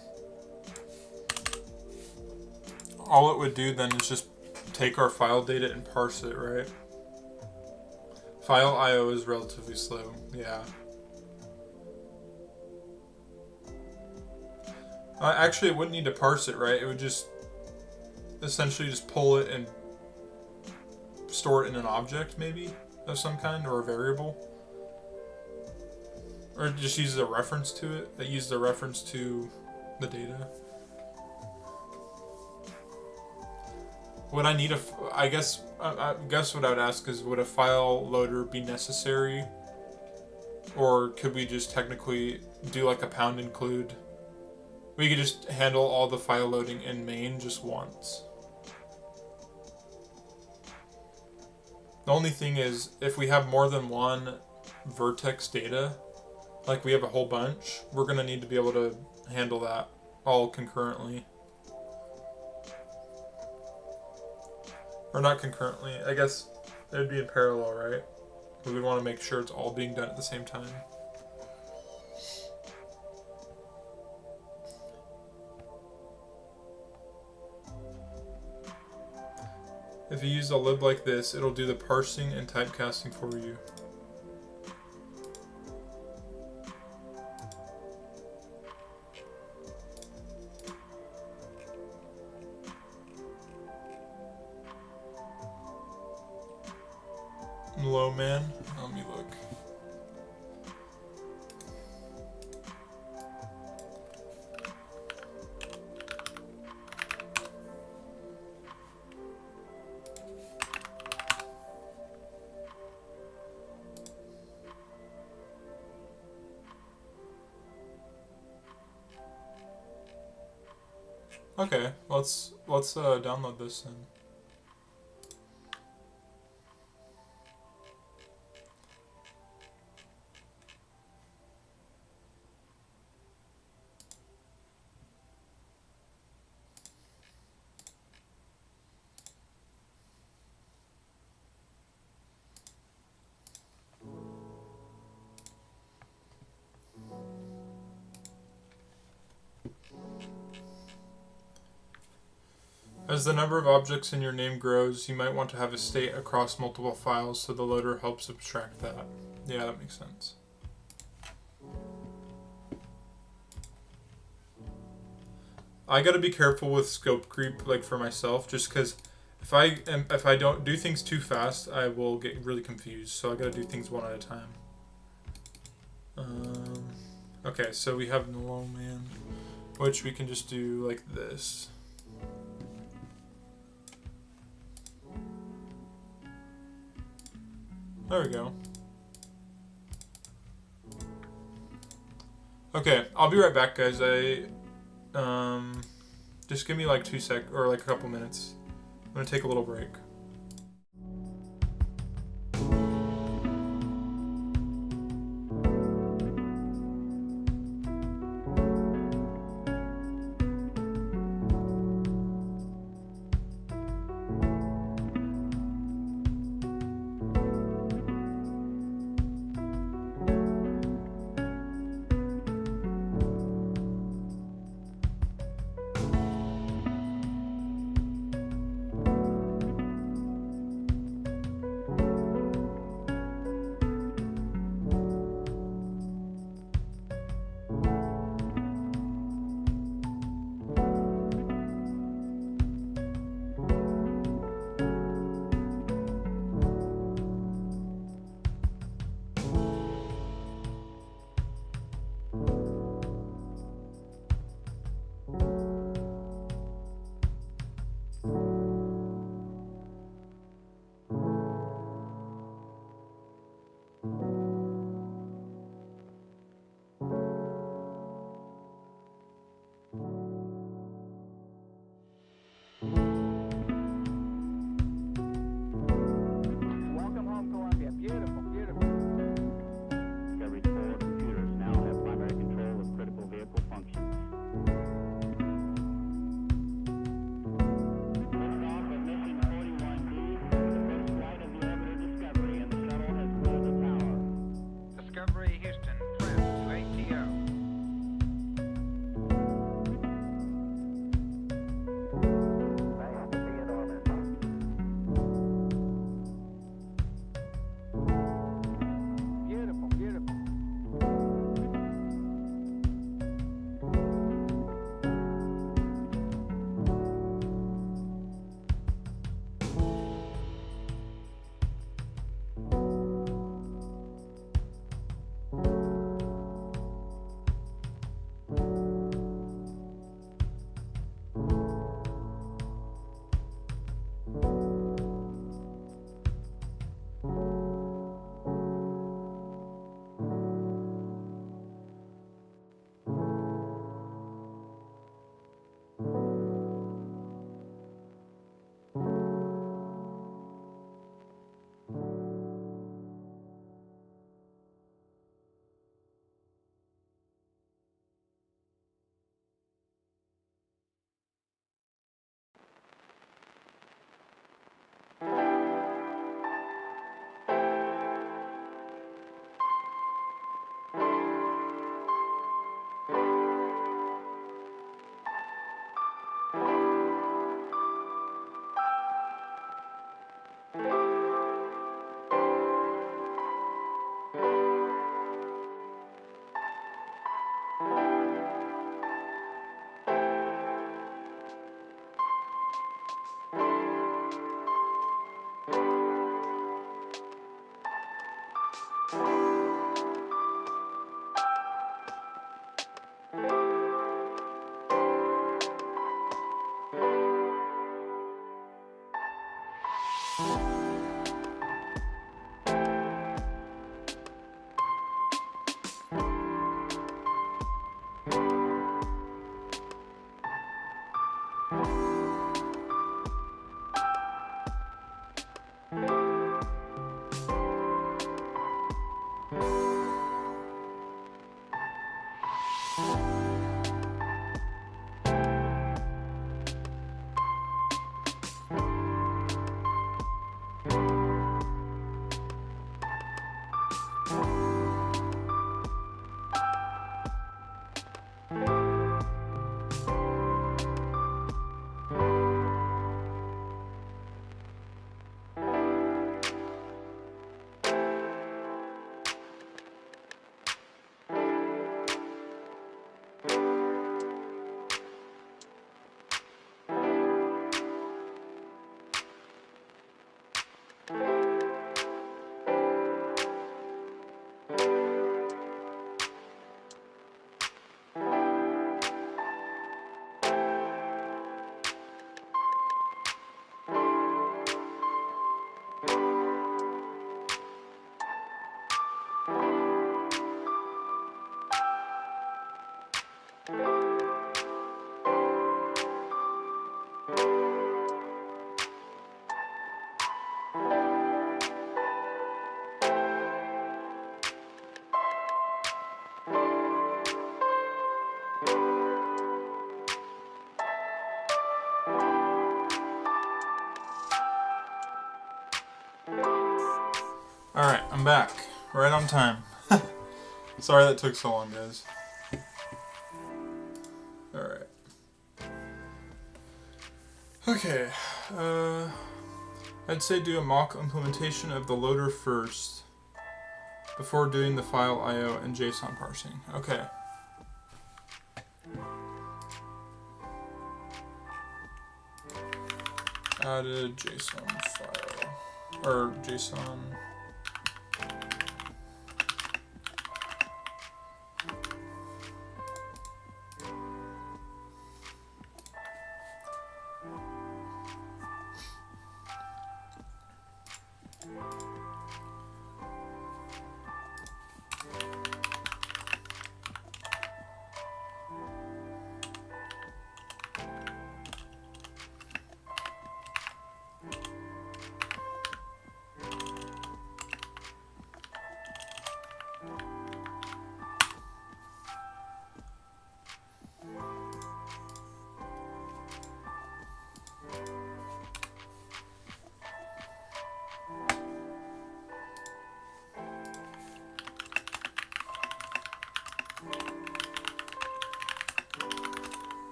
all it would do then is just take our file data and parse it, right? File I/O is relatively slow, yeah. Actually, it wouldn't need to parse it, right? It would just essentially just pull it and store it in an object, maybe, of some kind, or a variable. Or it just uses a reference to it, that uses a reference to the data. Would I need I guess what I would ask is, would a file loader be necessary? Or could we just technically do like a pound include? We could just handle all the file loading in main just once. The only thing is, if we have more than one vertex data, like we have a whole bunch, we're going to need to be able to handle that all concurrently. Or not concurrently, I guess it would be in parallel, right? We would want to make sure it's all being done at the same time. If you use a lib like this, it'll do the parsing and typecasting for you. Low man. Let me look. Okay, let's download this then. As the number of objects in your name grows, you might want to have a state across multiple files, so the loader helps abstract that. Yeah, that makes sense. I gotta be careful with scope creep, like for myself, just because if I don't do things too fast, I will get really confused. So I gotta do things one at a time. Okay, so we have low man, which we can just do like this. There we go. Okay, I'll be right back, guys. Just give me like a couple minutes. I'm gonna take a little break. Alright, I'm back. Right on time. Sorry that took so long, guys. Alright. Okay. I'd say do a mock implementation of the loader first before doing the file I/O and JSON parsing. Okay. Added JSON file. Or JSON.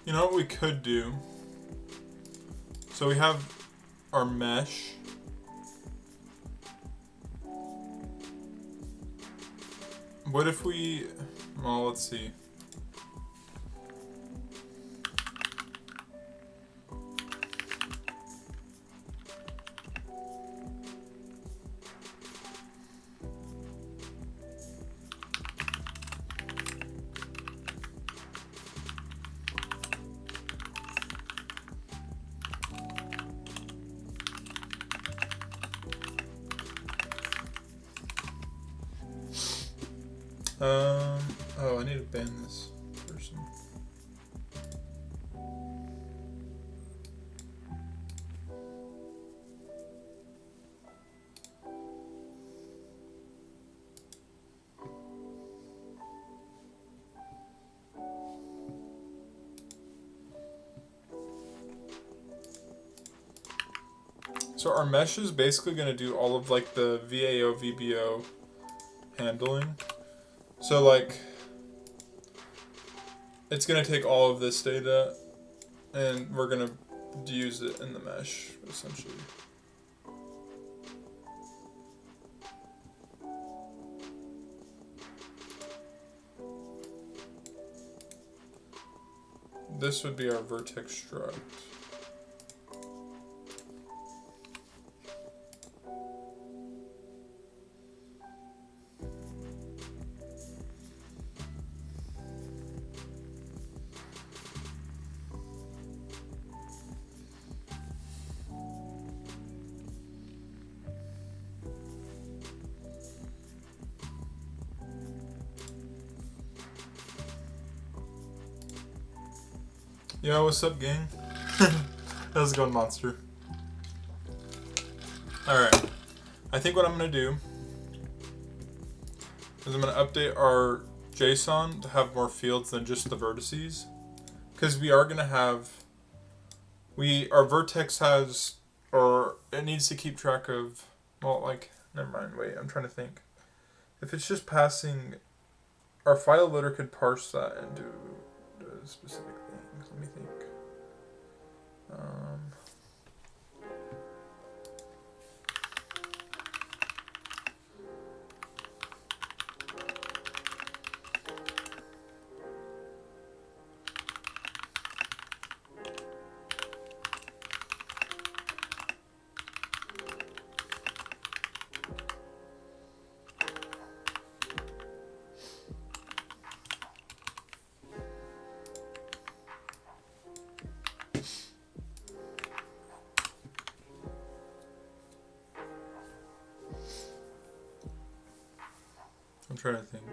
You know what we could do? So we have our mesh. What if we, well, let's see. Oh, I need to ban this person. So our mesh is basically going to do all of like the VAO, VBO handling. So like, it's going to take all of this data and we're going to use it in the mesh, essentially. This would be our vertex struct. Yo, what's up, gang? How's it going, monster? Alright. I think what I'm going to do is I'm going to update our JSON to have more fields than just the vertices. Because we are going to have... Our vertex has... Or it needs to keep track of... Well, like... Never mind, wait, I'm trying to think. If it's just passing... Our file loader could parse that into specific things. Let me think. I'm trying to think.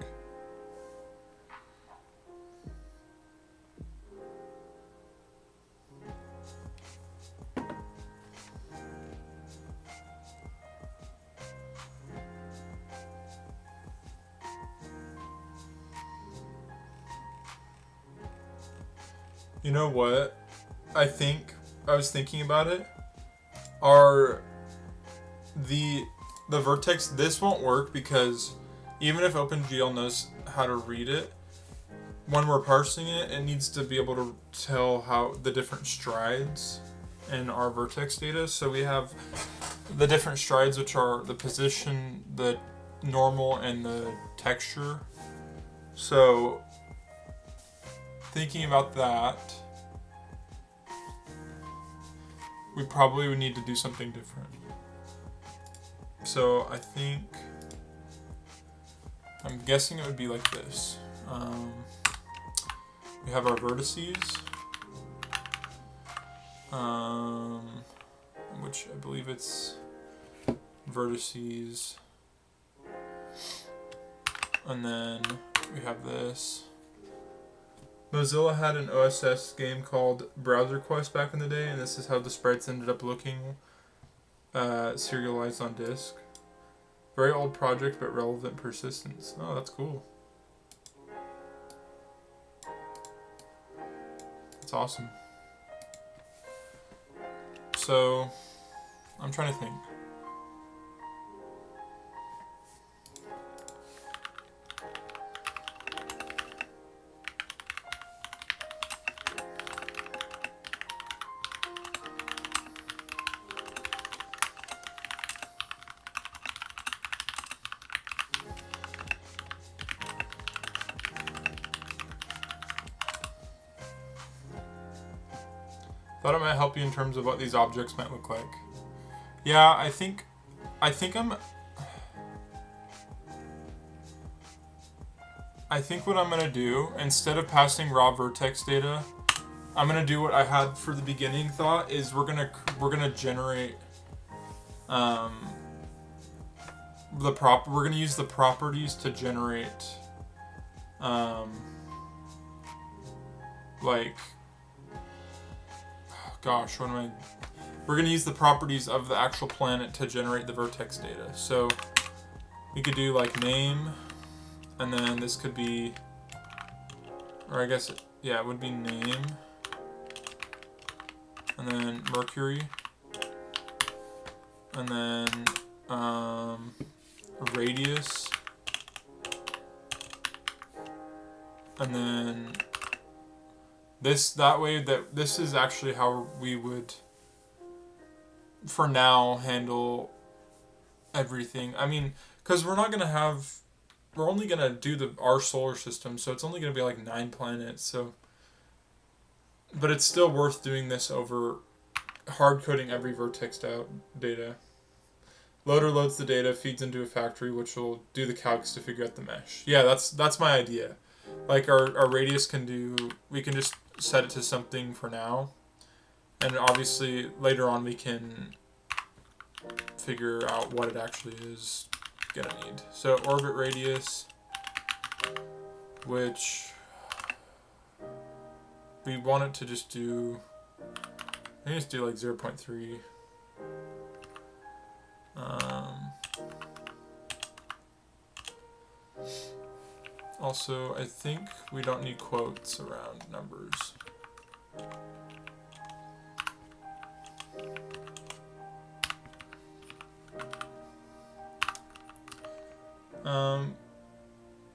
You know what? I was thinking about it. The vertex, this won't work because even if OpenGL knows how to read it, when we're parsing it, it needs to be able to tell how the different strides in our vertex data. So we have the different strides, which are the position, the normal, and the texture. So thinking about that, we probably would need to do something different. So I'm guessing it would be like this. We have our vertices, which I believe it's vertices, and then we have this. Mozilla had an OSS game called Browser Quest back in the day, and this is how the sprites ended up looking, serialized on disk. Very old project, but relevant persistence. Oh, that's cool. That's awesome. So, I'm trying to think. Thought it might help you in terms of what these objects might look like. Yeah, I think what I'm gonna do, instead of passing raw vertex data, I'm gonna do what I had for the beginning thought, is we're gonna generate we're gonna use the properties to generate Like, gosh, what am I? We're going to use the properties of the actual planet to generate the vertex data. So we could do like name, and then this could be, or I guess, yeah, it would be name, and then Mercury, and then radius, and then this, that way that this is actually how we would, for now, handle everything. I mean, because we're not going to have, we're only going to do our solar system, so it's only going to be like 9 planets, so, but it's still worth doing this over hard coding every vertex data. Loader loads the data, feeds into a factory, which will do the calcs to figure out the mesh. Yeah, that's my idea. Like our radius can do, we can just set it to something for now, and obviously later on we can figure out what it actually is gonna need. So orbit radius, which we want it to just do, I think just do like 0.3. Also, I think we don't need quotes around numbers.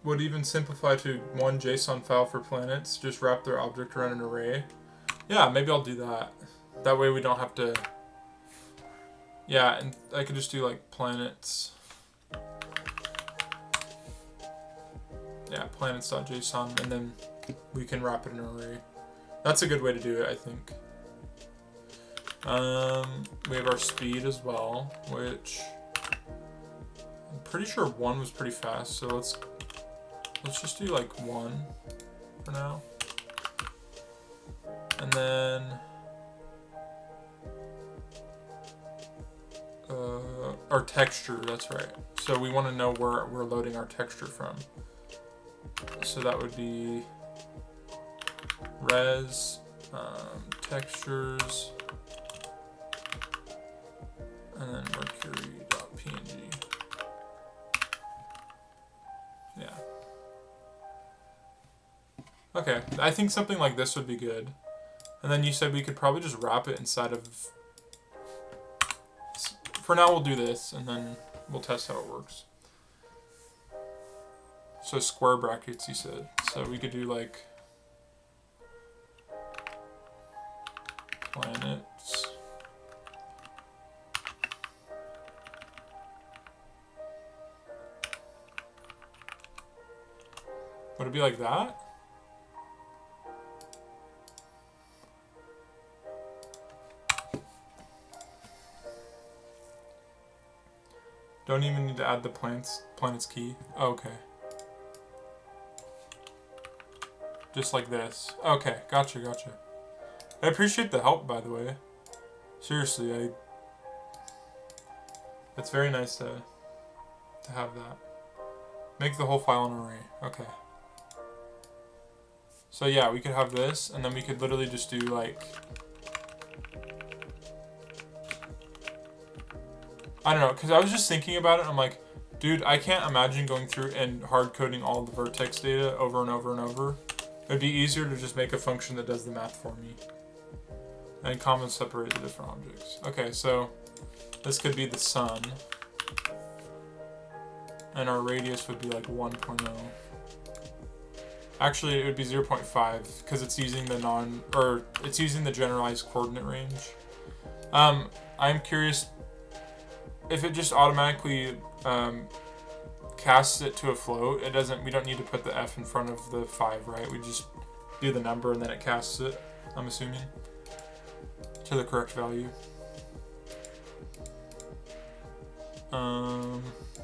Would even simplify to one JSON file for planets, just wrap their object around an array. Yeah, maybe I'll do that. That way we don't have to, yeah, and I could just do like planets. Yeah, planets.json, and then we can wrap it in an array. That's a good way to do it, I think. We have our speed as well, which I'm pretty sure 1 was pretty fast, so let's just do like 1 for now. And then our texture, that's right. So we want to know where we're loading our texture from. So that would be res, textures, and then mercury.png. Yeah. Okay, I think something like this would be good. And then you said we could probably just wrap it inside of... For now we'll do this, and then we'll test how it works. So square brackets, you said. So we could do like planets. Would it be like that? Don't even need to add the planets key. Oh, okay. Just like this. Okay, gotcha. I appreciate the help, by the way. Seriously, it's very nice to have that. Make the whole file an array. Okay. So yeah, we could have this, and then we could literally just do like, I don't know, because I was just thinking about it, I'm like, dude, I can't imagine going through and hard coding all the vertex data over and over and over. It'd be easier to just make a function that does the math for me. And comma separate the different objects. Okay, so this could be the sun. And our radius would be like 1.0. Actually, it would be 0.5 because it's using the it's using the generalized coordinate range. I'm curious if it just automatically casts it to a float. It doesn't. We don't need to put the f in front of the 5, right? We just do the number and then it casts it. I'm assuming to the correct value.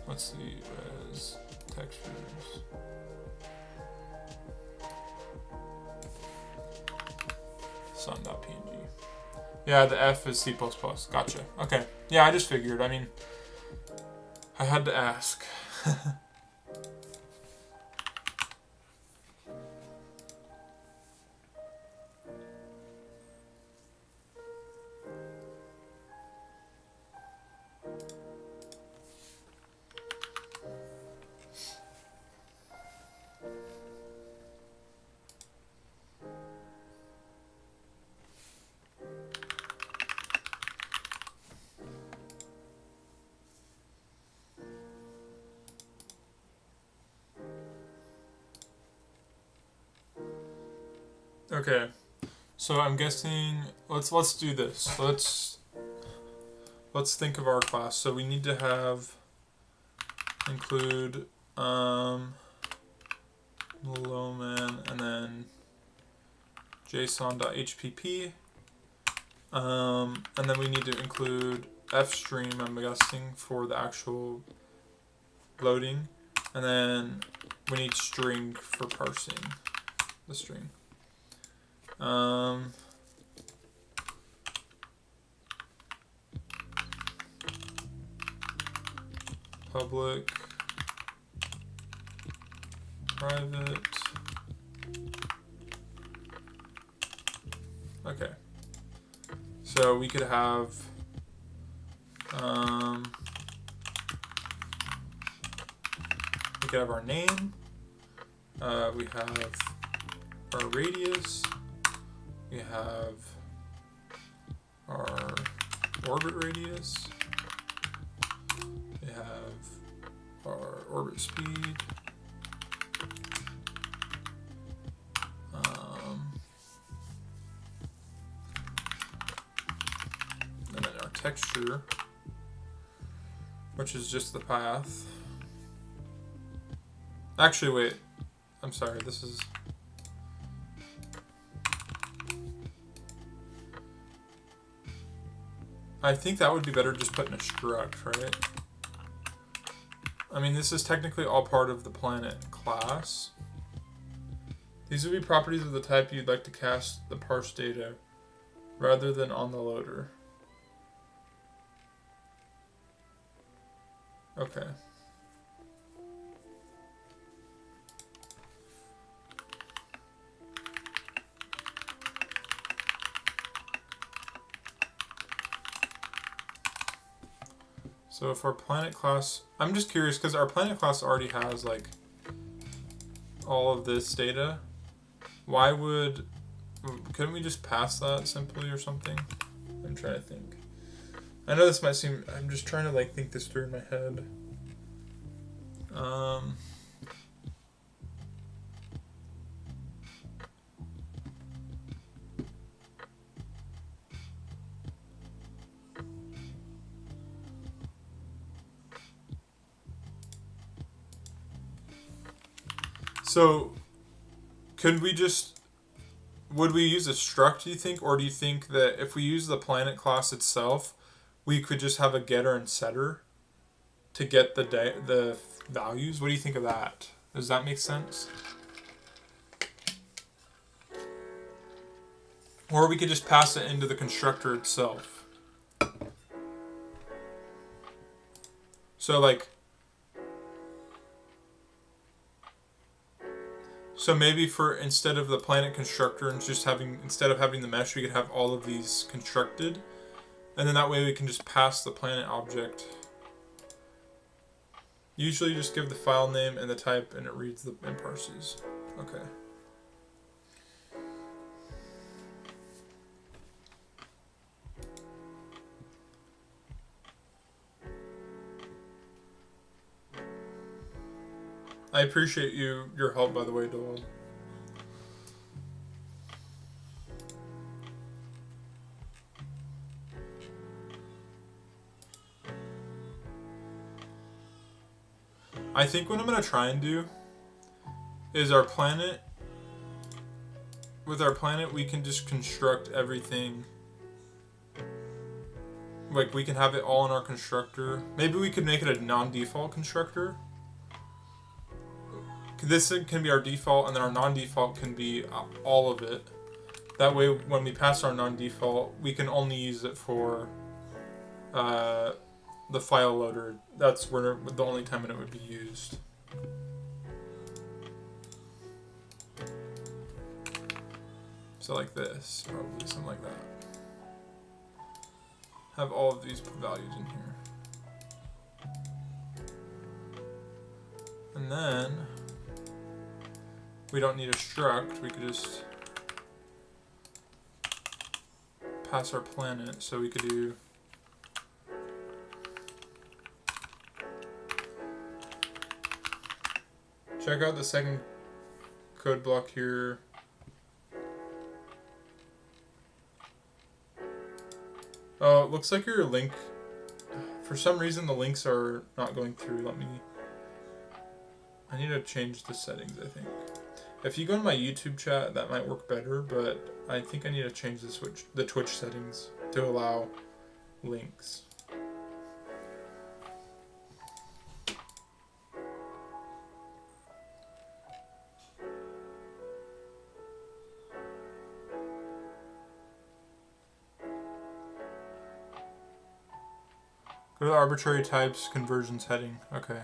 Let's see. Res textures. Sun.png. Yeah, the F is C++. Gotcha. Okay. Yeah, I just figured. I mean, I had to ask. Okay, so I'm guessing let's do this. Let's think of our class. So we need to have include lowman and then json.hpp, and then we need to include fstream, I'm guessing, for the actual loading, and then we need string for parsing the string. Public, private. Okay. So we could have our name. We have our radius. We have our orbit radius. We have our orbit speed. And then our texture, which is just the path. Actually, wait. I'm sorry, this is... I think that would be better just putting a struct, right? I mean, this is technically all part of the planet class. These would be properties of the type you'd like to cast the parse data rather than on the loader. Okay. So if our planet class, I'm just curious because our planet class already has like all of this data. Why couldn't we just pass that simply or something? I'm trying to think. I know this might seem, I'm just trying to like think this through in my head. So, would we use a struct, do you think? Or do you think that if we use the planet class itself, we could just have a getter and setter to get the values? What do you think of that? Does that make sense? Or we could just pass it into the constructor itself. So like... So maybe instead of the planet constructor and instead of having the mesh, we could have all of these constructed. And then that way we can just pass the planet object. Usually just give the file name and the type and it reads and parses. Okay. I appreciate your help, by the way, Doyle. I think what I'm going to try and do is with our planet, we can just construct everything. Like, we can have it all in our constructor. Maybe we could make it a non-default constructor. This can be our default, and then our non-default can be all of it. That way, when we pass our non-default, we can only use it for the file loader. That's the only time when it would be used. So like this, probably something like that. Have all of these values in here. And then we don't need a struct, we could just pass our planet, so we could do check out the second code block here. it looks like your link, for some reason the links are not going through. I need to change the settings, I think. If you go to my YouTube chat, that might work better, but I think I need to change the Twitch settings to allow links. Go to the arbitrary types conversions heading. Okay.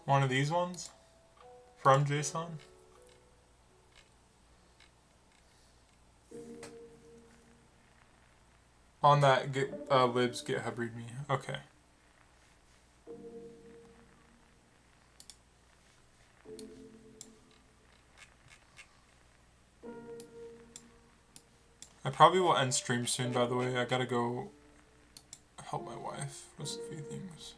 One of these ones from JSON. On that libs GitHub README. Okay. I probably will end stream soon, by the way. I gotta go help my wife with a few things.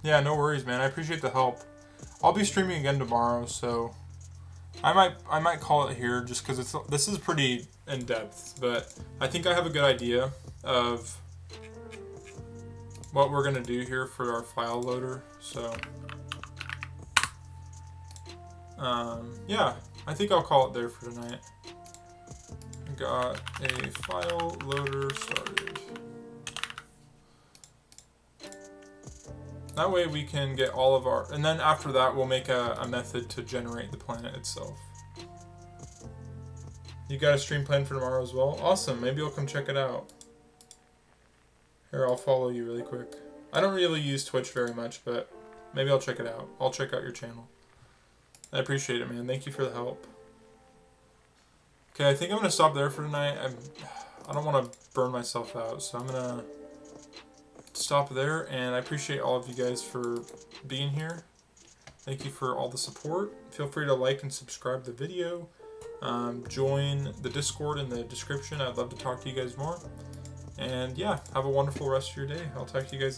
Yeah, no worries, man. I appreciate the help. I'll be streaming again tomorrow, so I might call it here just because this is pretty in depth, but I think I have a good idea of what we're gonna do here for our file loader. So yeah, I think I'll call it there for tonight. Got a file loader started. That way we can get all of our, and then after that we'll make a method to generate the planet itself. You got a stream planned for tomorrow as well? Awesome, maybe I'll come check it out. Here, I'll follow you really quick. I don't really use Twitch very much, but maybe I'll check it out. I'll check out your channel. I appreciate it, man. Thank you for the help. Okay, I think I'm going to stop there for tonight. I don't want to burn myself out, so I'm going to stop there, and I appreciate all of you guys for being here. Thank you for all the support. Feel free to like and subscribe the video. Join the Discord in the description. I'd love to talk to you guys more. And yeah, have a wonderful rest of your day. I'll talk to you guys later.